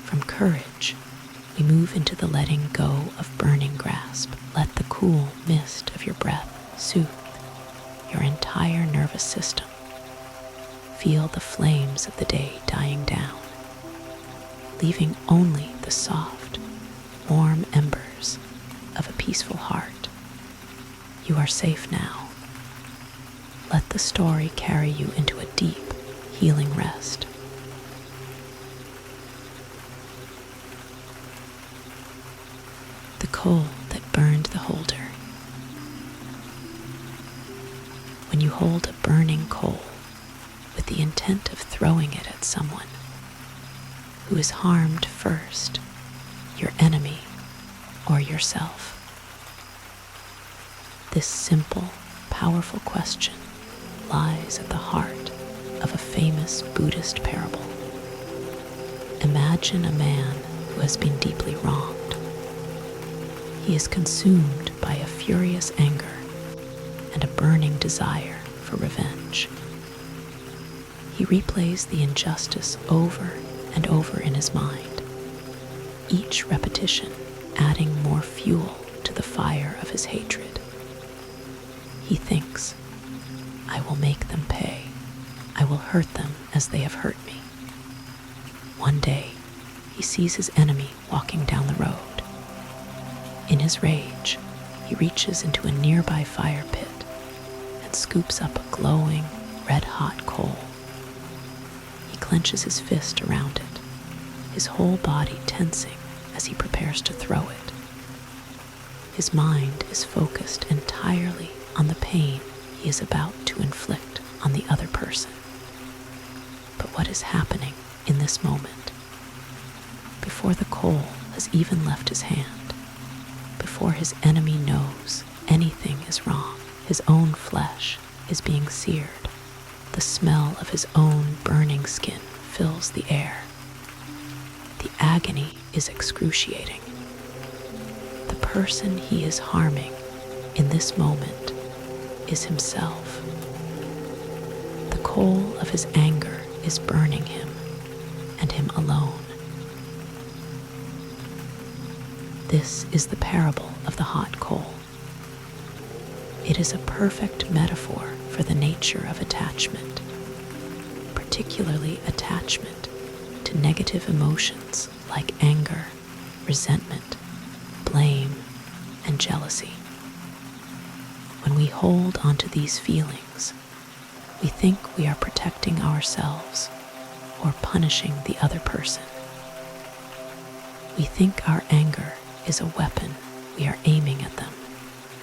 From courage, we move into the letting go of burning grasp. Let the cool mist of your breath soothe your entire nervous system. Feel the flames of the day dying down, leaving only the soft, warm embers of a peaceful heart. You are safe now. Let the story carry you into a deep, healing rest. The coal that burned the holder. When you hold a burning coal with the intent of throwing it at someone who is harmed first, your enemy or yourself, this simple, powerful question lies at the heart of a famous Buddhist parable. Imagine a man who has been deeply wronged. He is consumed by a furious anger and a burning desire for revenge. He replays the injustice over and over in his mind, each repetition adding more fuel to the fire of his hatred. He thinks, I will make them pay. I will hurt them as they have hurt me. One day, he sees his enemy walking down the road. In his rage, he reaches into a nearby fire pit and scoops up a glowing, red-hot coal. He clenches his fist around it, his whole body tensing as he prepares to throw it. His mind is focused entirely on the pain he is about to inflict on the other person. But what is happening in this moment? Before the coal has even left his hand, before his enemy knows anything is wrong, his own flesh is being seared. The smell of his own burning skin fills the air. The agony is excruciating. The person he is harming in this moment is himself. The coal of his anger is burning him and him alone. This is the parable of the hot coal. It is a perfect metaphor for the nature of attachment, particularly attachment to negative emotions like anger, resentment, blame, and jealousy. When we hold onto these feelings, we think we are protecting ourselves or punishing the other person. We think our anger is a weapon we are aiming at them,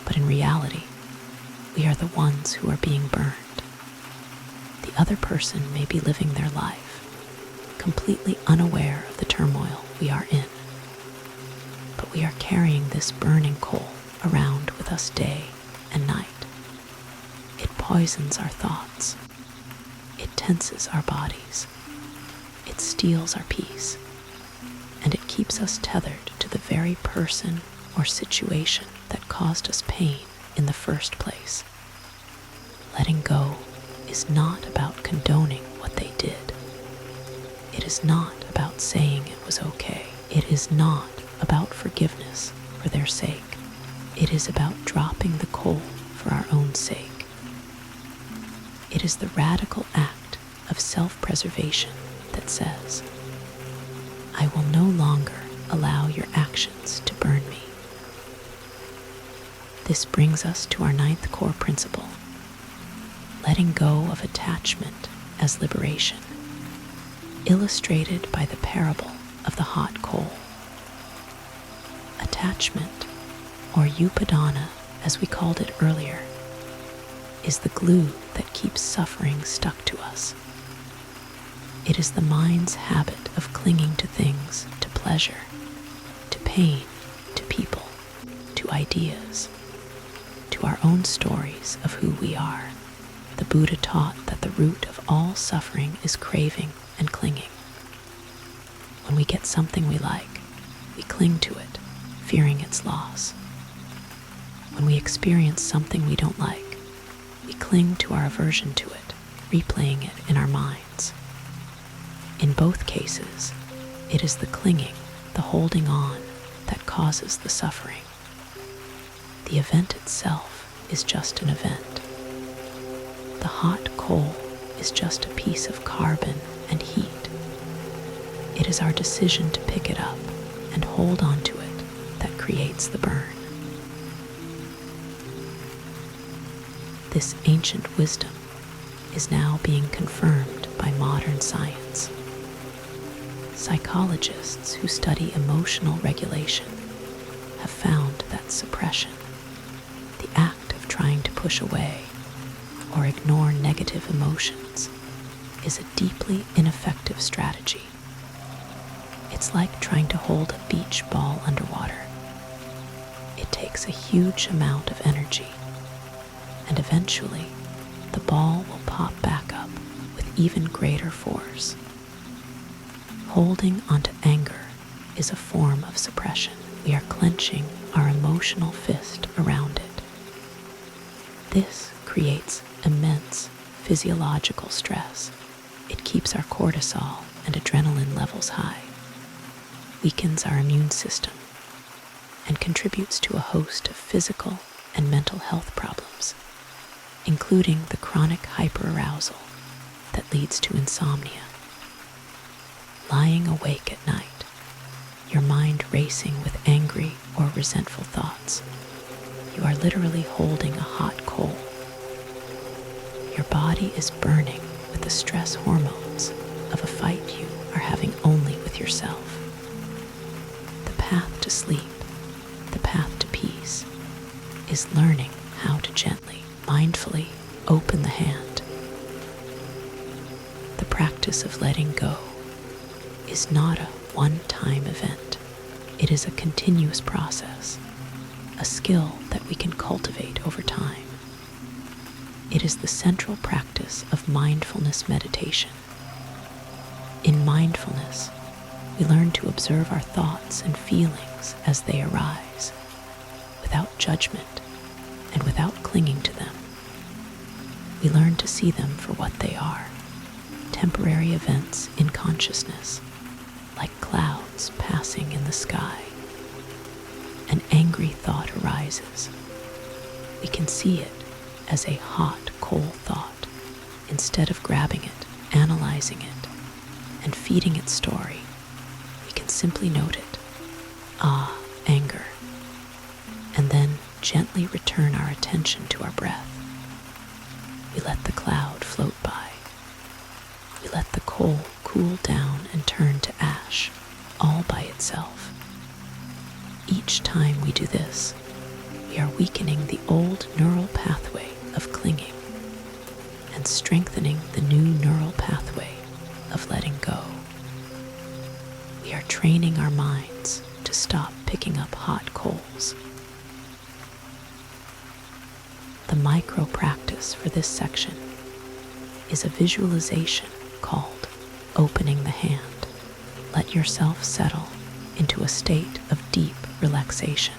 but in reality, we are the ones who are being burned. The other person may be living their life, completely unaware of the turmoil we are in. But we are carrying this burning coal around with us day and night. It poisons our thoughts. It tenses our bodies. It steals our peace. And it keeps us tethered to the very person or situation that caused us pain in the first place. Letting go is not about condoning what they did. It is not about saying it was okay. It is not about forgiveness for their sake. It is about dropping the coal for our own sake. It is the radical act of self-preservation that says, I will no longer allow your actions actions to burn me. This brings us to our ninth core principle, letting go of attachment as liberation, illustrated by the parable of the hot coal. Attachment, or upadana as we called it earlier, is the glue that keeps suffering stuck to us. It is the mind's habit of clinging to things, to pleasure, to pain, to people, to ideas, to our own stories of who we are. The Buddha taught that the root of all suffering is craving and clinging. When we get something we like, we cling to it, fearing its loss. When we experience something we don't like, we cling to our aversion to it, replaying it in our minds. In both cases, it is the clinging, the holding on, that causes the suffering. The event itself is just an event. The hot coal is just a piece of carbon and heat. It is our decision to pick it up and hold on to it that creates the burn. This ancient wisdom is now being confirmed by modern science. Psychologists who study emotional regulation have found that suppression, the act of trying to push away or ignore negative emotions, is a deeply ineffective strategy. It's like trying to hold a beach ball underwater. It takes a huge amount of energy, and eventually the ball will pop back up with even greater force. Holding onto anger is a form of suppression. We are clenching our emotional fist around it. This creates immense physiological stress. It keeps our cortisol and adrenaline levels high, weakens our immune system, and contributes to a host of physical and mental health problems, including the chronic hyperarousal that leads to insomnia. Lying awake at night, your mind racing with angry or resentful thoughts, you are literally holding a hot coal. Your body is burning with the stress hormones of a fight you are having only with yourself. The path to sleep, the path to peace, is learning how to gently, mindfully open the hand. The practice of letting go is not a one-time event. It is a continuous process, a skill that we can cultivate over time. It is the central practice of mindfulness meditation. In mindfulness, we learn to observe our thoughts and feelings as they arise, without judgment and without clinging to them. We learn to see them for what they are, temporary events in consciousness, like clouds passing in the sky. An angry thought arises. We can see it as a hot coal thought. Instead of grabbing it, analyzing it, and feeding its story, we can simply note it. Ah, anger. And then gently return our attention to our breath. We let the cloud float by. We let the coal cool down and turn to ash, all by itself. Each time we do this, we are weakening the old neural pathway of clinging and strengthening the new neural pathway of letting go. We are training our minds to stop picking up hot coals. The micro practice for this section is a visualization called opening the hand. Let yourself settle into a state of deep relaxation.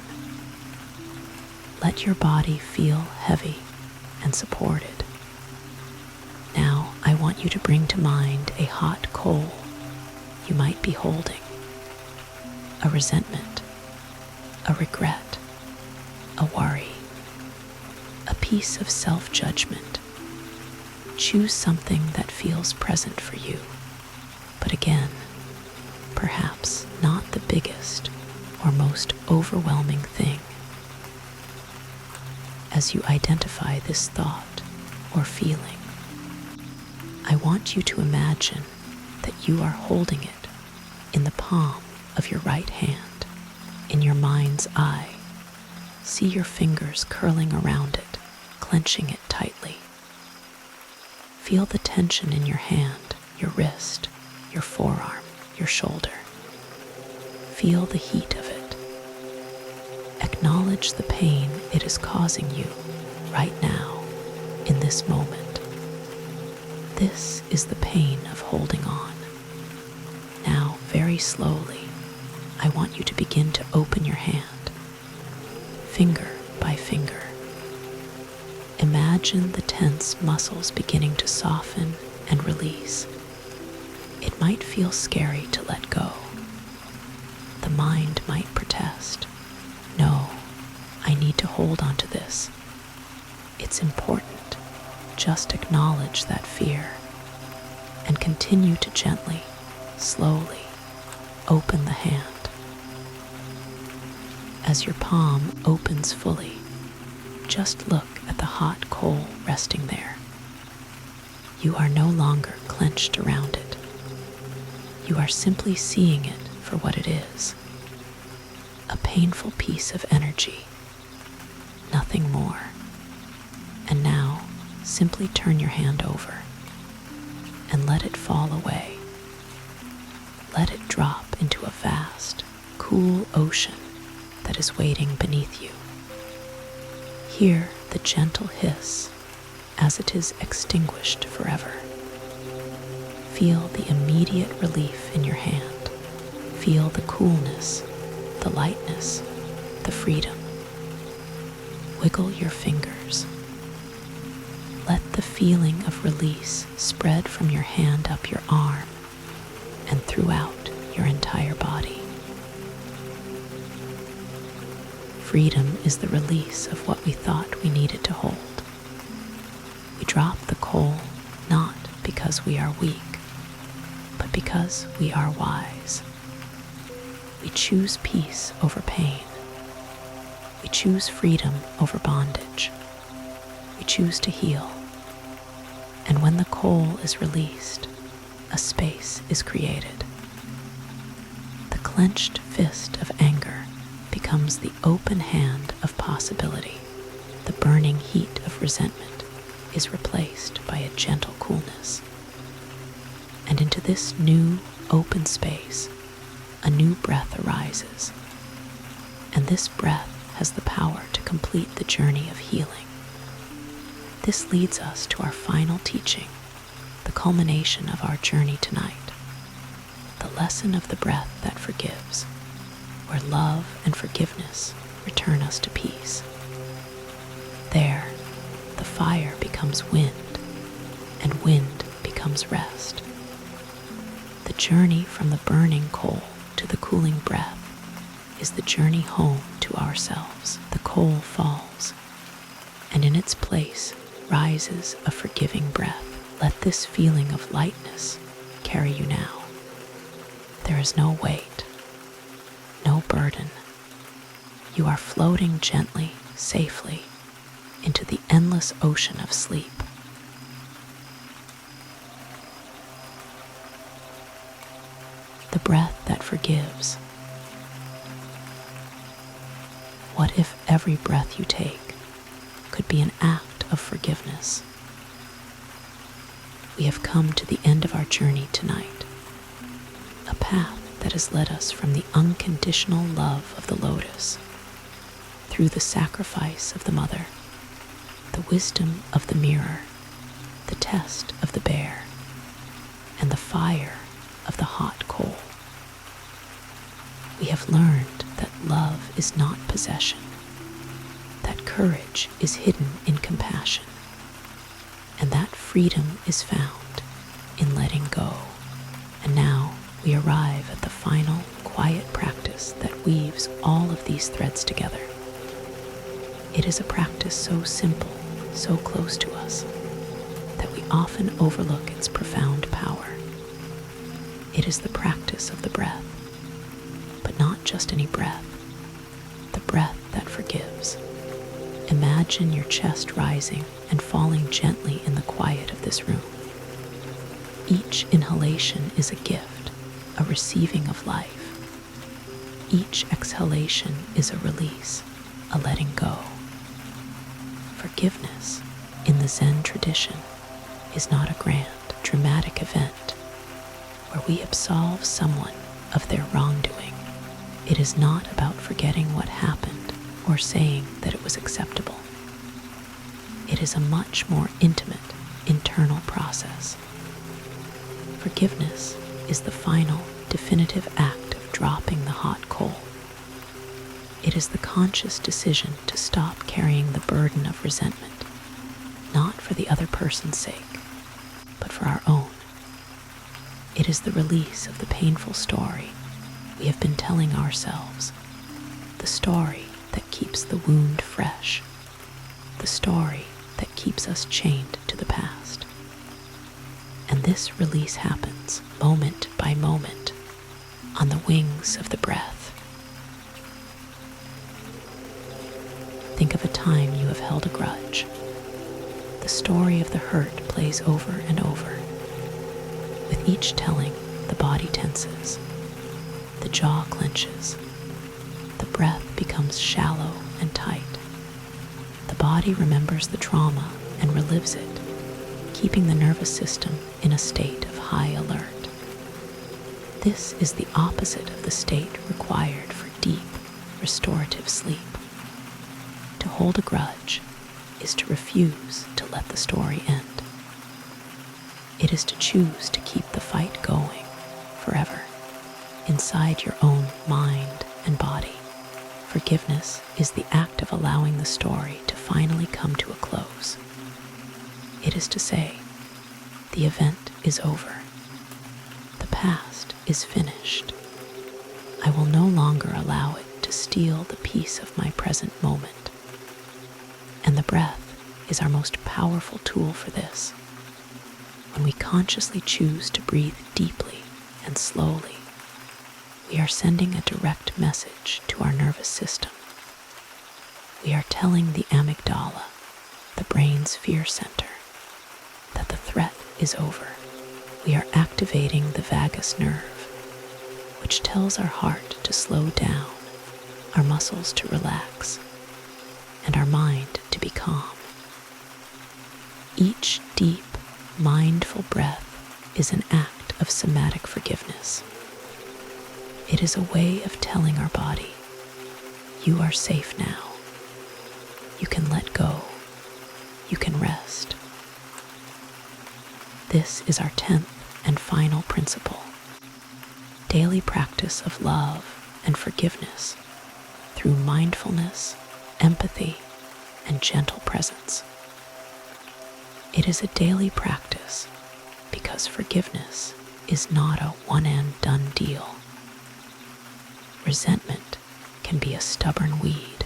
Let your body feel heavy and supported. Now I want you to bring to mind a hot coal you might be holding. A resentment, a regret, a worry, a piece of self-judgment. Choose something that feels present for you, but again, perhaps not the biggest or most overwhelming thing. As you identify this thought or feeling, I want you to imagine that you are holding it in the palm of your right hand, in your mind's eye. See your fingers curling around it, clenching it tightly. Feel the tension in your hand, your wrist, your forearm, your shoulder. Feel the heat of it. Acknowledge the pain it is causing you right now, in this moment. This is the pain of holding on. Now, very slowly, I want you to begin to open your hand, finger by finger. Imagine the tense muscles beginning to soften and release. It might feel scary to let go. The mind might protest. No, I need to hold on to this. It's important. Just acknowledge that fear and continue to gently, slowly open the hand. As your palm opens fully, just look at the hot coal resting there. You are no longer clenched around it. You are simply seeing it for what it is. A painful piece of energy, nothing more. And now, simply turn your hand over and let it fall away. Let it drop into a vast, cool ocean that is waiting beneath you. Hear the gentle hiss as it is extinguished forever. Feel the immediate relief in your hand. Feel the coolness, the lightness, the freedom. Wiggle your fingers. Let the feeling of release spread from your hand up your arm and throughout your entire body. Freedom is the release of what we thought we needed to hold. We drop the coal not because we are weak, but because we are wise. We choose peace over pain. We choose freedom over bondage. We choose to heal. And when the coal is released, a space is created. The clenched fist of anger becomes the open hand of possibility. The burning heat of resentment is replaced by a gentle coolness. And into this new, open space, a new breath arises. And this breath has the power to complete the journey of healing. This leads us to our final teaching, the culmination of our journey tonight, the lesson of the breath that forgives, where love and forgiveness return us to peace. There, the fire becomes wind, and wind becomes rest. The journey from the burning coal to the cooling breath is the journey home to ourselves. The coal falls, and in its place rises a forgiving breath. Let this feeling of lightness carry you now. There is no weight, no burden. You are floating gently, safely, into the endless ocean of sleep. The breath that forgives. What if every breath you take could be an act of forgiveness? We have come to the end of our journey tonight, a path that has led us from the unconditional love of the lotus, through the sacrifice of the mother, the wisdom of the mirror, the test of the bear, and the fire of the hot coal. We have learned that love is not possession, that courage is hidden in compassion, and that freedom is found in letting go. And now we arrive at the final, quiet practice that weaves all of these threads together. It is a practice so simple, so close to us, that we often overlook its profound power. It is the practice of the breath, but not just any breath, breath that forgives. Imagine your chest rising and falling gently in the quiet of this room. Each inhalation is a gift, a receiving of life. Each exhalation is a release, a letting go. Forgiveness, in the Zen tradition, is not a grand, dramatic event where we absolve someone of their wrongdoing. It is not about forgetting what happened or saying that it was acceptable. It is a much more intimate, internal process. Forgiveness is the final, definitive act of dropping the hot coal. It is the conscious decision to stop carrying the burden of resentment, not for the other person's sake, but for our own. It is the release of the painful story we have been telling ourselves, the story that keeps the wound fresh, the story that keeps us chained to the past. And this release happens moment by moment on the wings of the breath. Think of a time you have held a grudge. The story of the hurt plays over and over. With each telling, the body tenses, the jaw clenches, the breath becomes shallow and tight. The body remembers the trauma and relives it, keeping the nervous system in a state of high alert. This is the opposite of the state required for deep, restorative sleep. To hold a grudge is to refuse to let the story end. It is to choose to keep the fight going forever inside your own mind and body. Forgiveness is the act of allowing the story to finally come to a close. It is to say, the event is over. The past is finished. I will no longer allow it to steal the peace of my present moment. And the breath is our most powerful tool for this. When we consciously choose to breathe deeply and slowly, we are sending a direct message to our nervous system. We are telling the amygdala, the brain's fear center, that the threat is over. We are activating the vagus nerve, which tells our heart to slow down, our muscles to relax, and our mind to be calm. Each deep, mindful breath is an act of somatic forgiveness. It is a way of telling our body, you are safe now. You can let go. You can rest. This is our 10th and final principle. Daily practice of love and forgiveness through mindfulness, empathy, and gentle presence. It is a daily practice because forgiveness is not a one-and-done deal. Resentment can be a stubborn weed.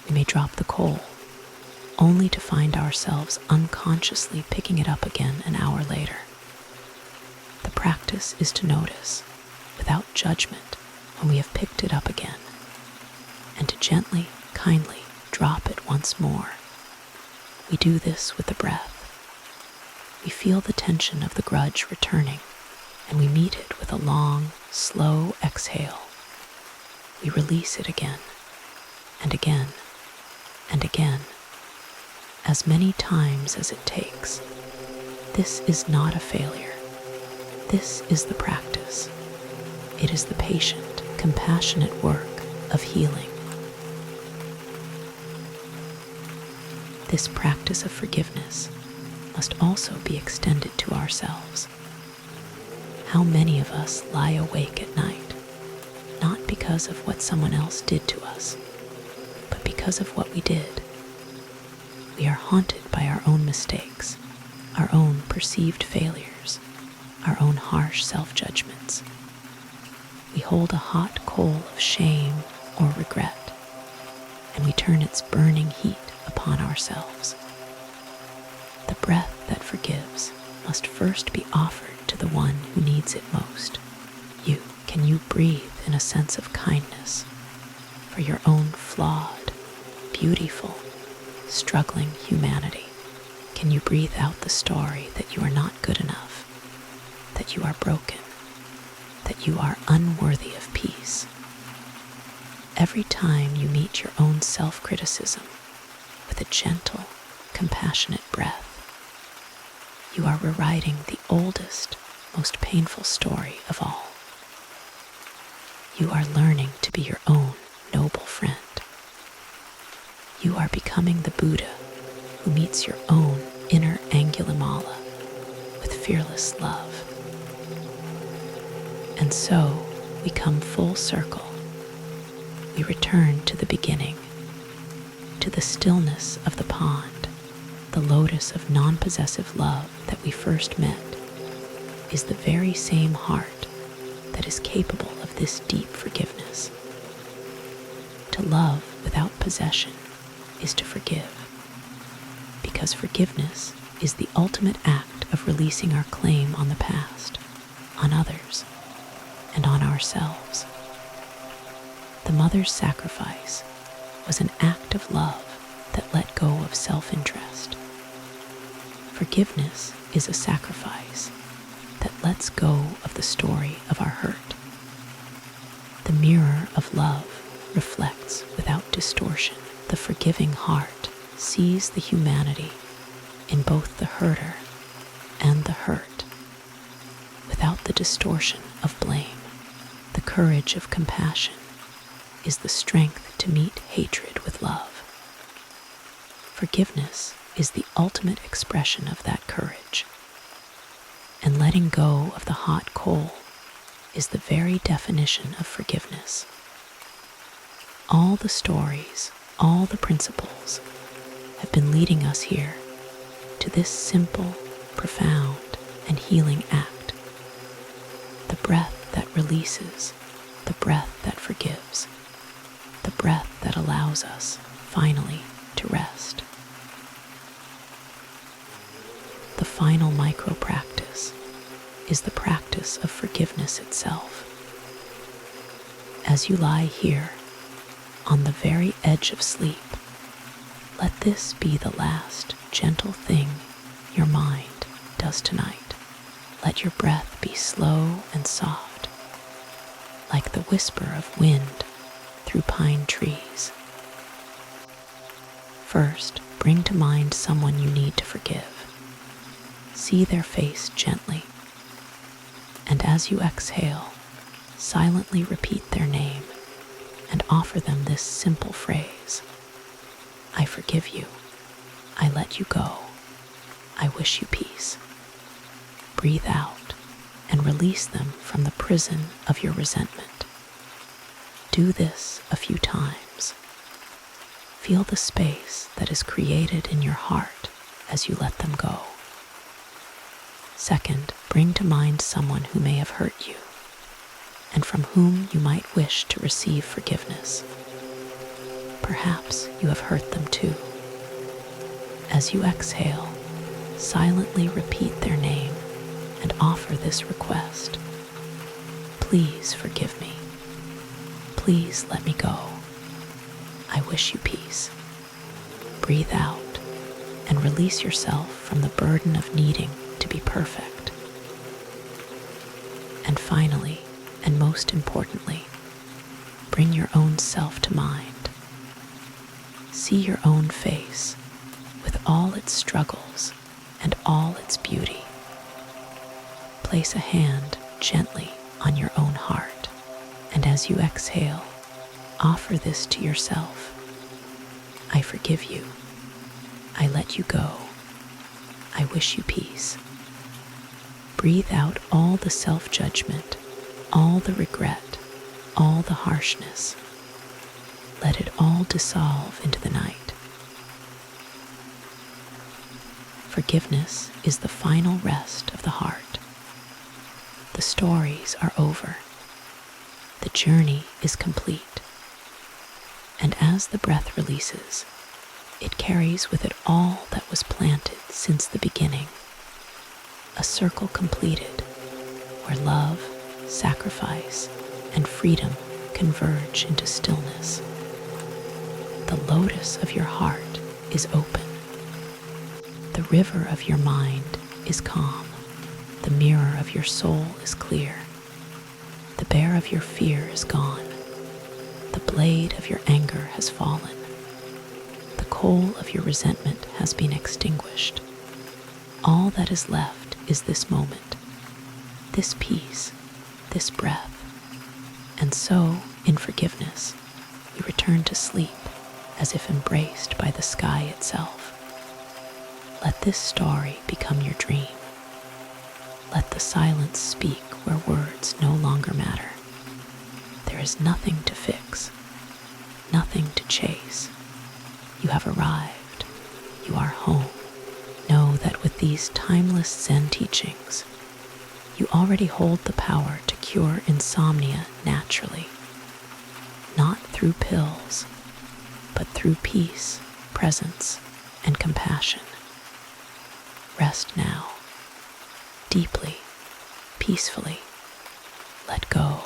We may drop the coal, only to find ourselves unconsciously picking it up again an hour later. The practice is to notice, without judgment, when we have picked it up again, and to gently, kindly drop it once more. We do this with the breath. We feel the tension of the grudge returning, and we meet it with a long, slow exhale. We release it again, and again, and again, as many times as it takes. This is not a failure. This is the practice. It is the patient, compassionate work of healing. This practice of forgiveness must also be extended to ourselves. How many of us lie awake at night, not because of what someone else did to us, but because of what we did? We are haunted by our own mistakes, our own perceived failures, our own harsh self-judgments. We hold a hot coal of shame or regret, and we turn its burning heat upon ourselves. The breath that forgives must first be offered to the one who needs it most. You. Can you breathe in a sense of kindness for your own flawed, beautiful, struggling humanity? Can you breathe out the story that you are not good enough, that you are broken, that you are unworthy of peace? Every time you meet your own self-criticism with a gentle, compassionate breath, you are rewriting the oldest, most painful story of all. You are learning to be your own noble friend. You are becoming the Buddha who meets your own inner Angulimala with fearless love. And so we come full circle. We return to the beginning, to the stillness of the pond. The lotus of non-possessive love that we first met is the very same heart that is capable of this deep forgiveness. To love without possession is to forgive, because forgiveness is the ultimate act of releasing our claim on the past, on others, and on ourselves. The mother's sacrifice was an act of love that let go of self-interest. Forgiveness is a sacrifice that lets go of the story of our hurt. The mirror of love reflects without distortion. The forgiving heart sees the humanity in both the hurter and the hurt, without the distortion of blame. The courage of compassion is the strength to meet hatred with love. Forgiveness is the ultimate expression of that courage. And letting go of the hot coal is the very definition of forgiveness. All the stories, all the principles have been leading us here to this simple, profound, and healing act. The breath that releases, the breath that forgives, the breath that allows us finally to rest. The final micro-practice is the practice of forgiveness itself. As you lie here, on the very edge of sleep, let this be the last gentle thing your mind does tonight. Let your breath be slow and soft, like the whisper of wind through pine trees. First, bring to mind someone you need to forgive. See their face gently, and as you exhale, silently repeat their name and offer them this simple phrase: I forgive you. I let you go. I wish you peace. Breathe out and release them from the prison of your resentment. Do this a few times. Feel the space that is created in your heart as you let them go. Second, bring to mind someone who may have hurt you and from whom you might wish to receive forgiveness. Perhaps you have hurt them too. As you exhale, silently repeat their name and offer this request: please forgive me. Please let me go. I wish you peace. Breathe out and release yourself from the burden of needing to be perfect. And finally, and most importantly, bring your own self to mind. See your own face with all its struggles and all its beauty. Place a hand gently on your own heart, and as you exhale, offer this to yourself: I forgive you. I let you go. I wish you peace. Breathe out all the self-judgment, all the regret, all the harshness. Let it all dissolve into the night. Forgiveness is the final rest of the heart. The stories are over. The journey is complete. And as the breath releases, it carries with it all that was planted since the beginning. A circle completed, where love, sacrifice, and freedom converge into stillness. lotus of your heart is open. The river of your mind is calm. The mirror of your soul is clear. The bear of your fear is gone. The blade of your anger has fallen. The coal of your resentment has been extinguished. All that is left is this moment, this peace, this breath. And so, in forgiveness, you return to sleep as if embraced by the sky itself. Let this story become your dream. Let the silence speak where words no longer matter. There is nothing to fix, nothing to chase. You have arrived. You are home. Know that with these timeless Zen teachings, you already hold the power to cure insomnia naturally, not through pills, but through peace, presence, and compassion. Rest now, deeply, peacefully. Let go.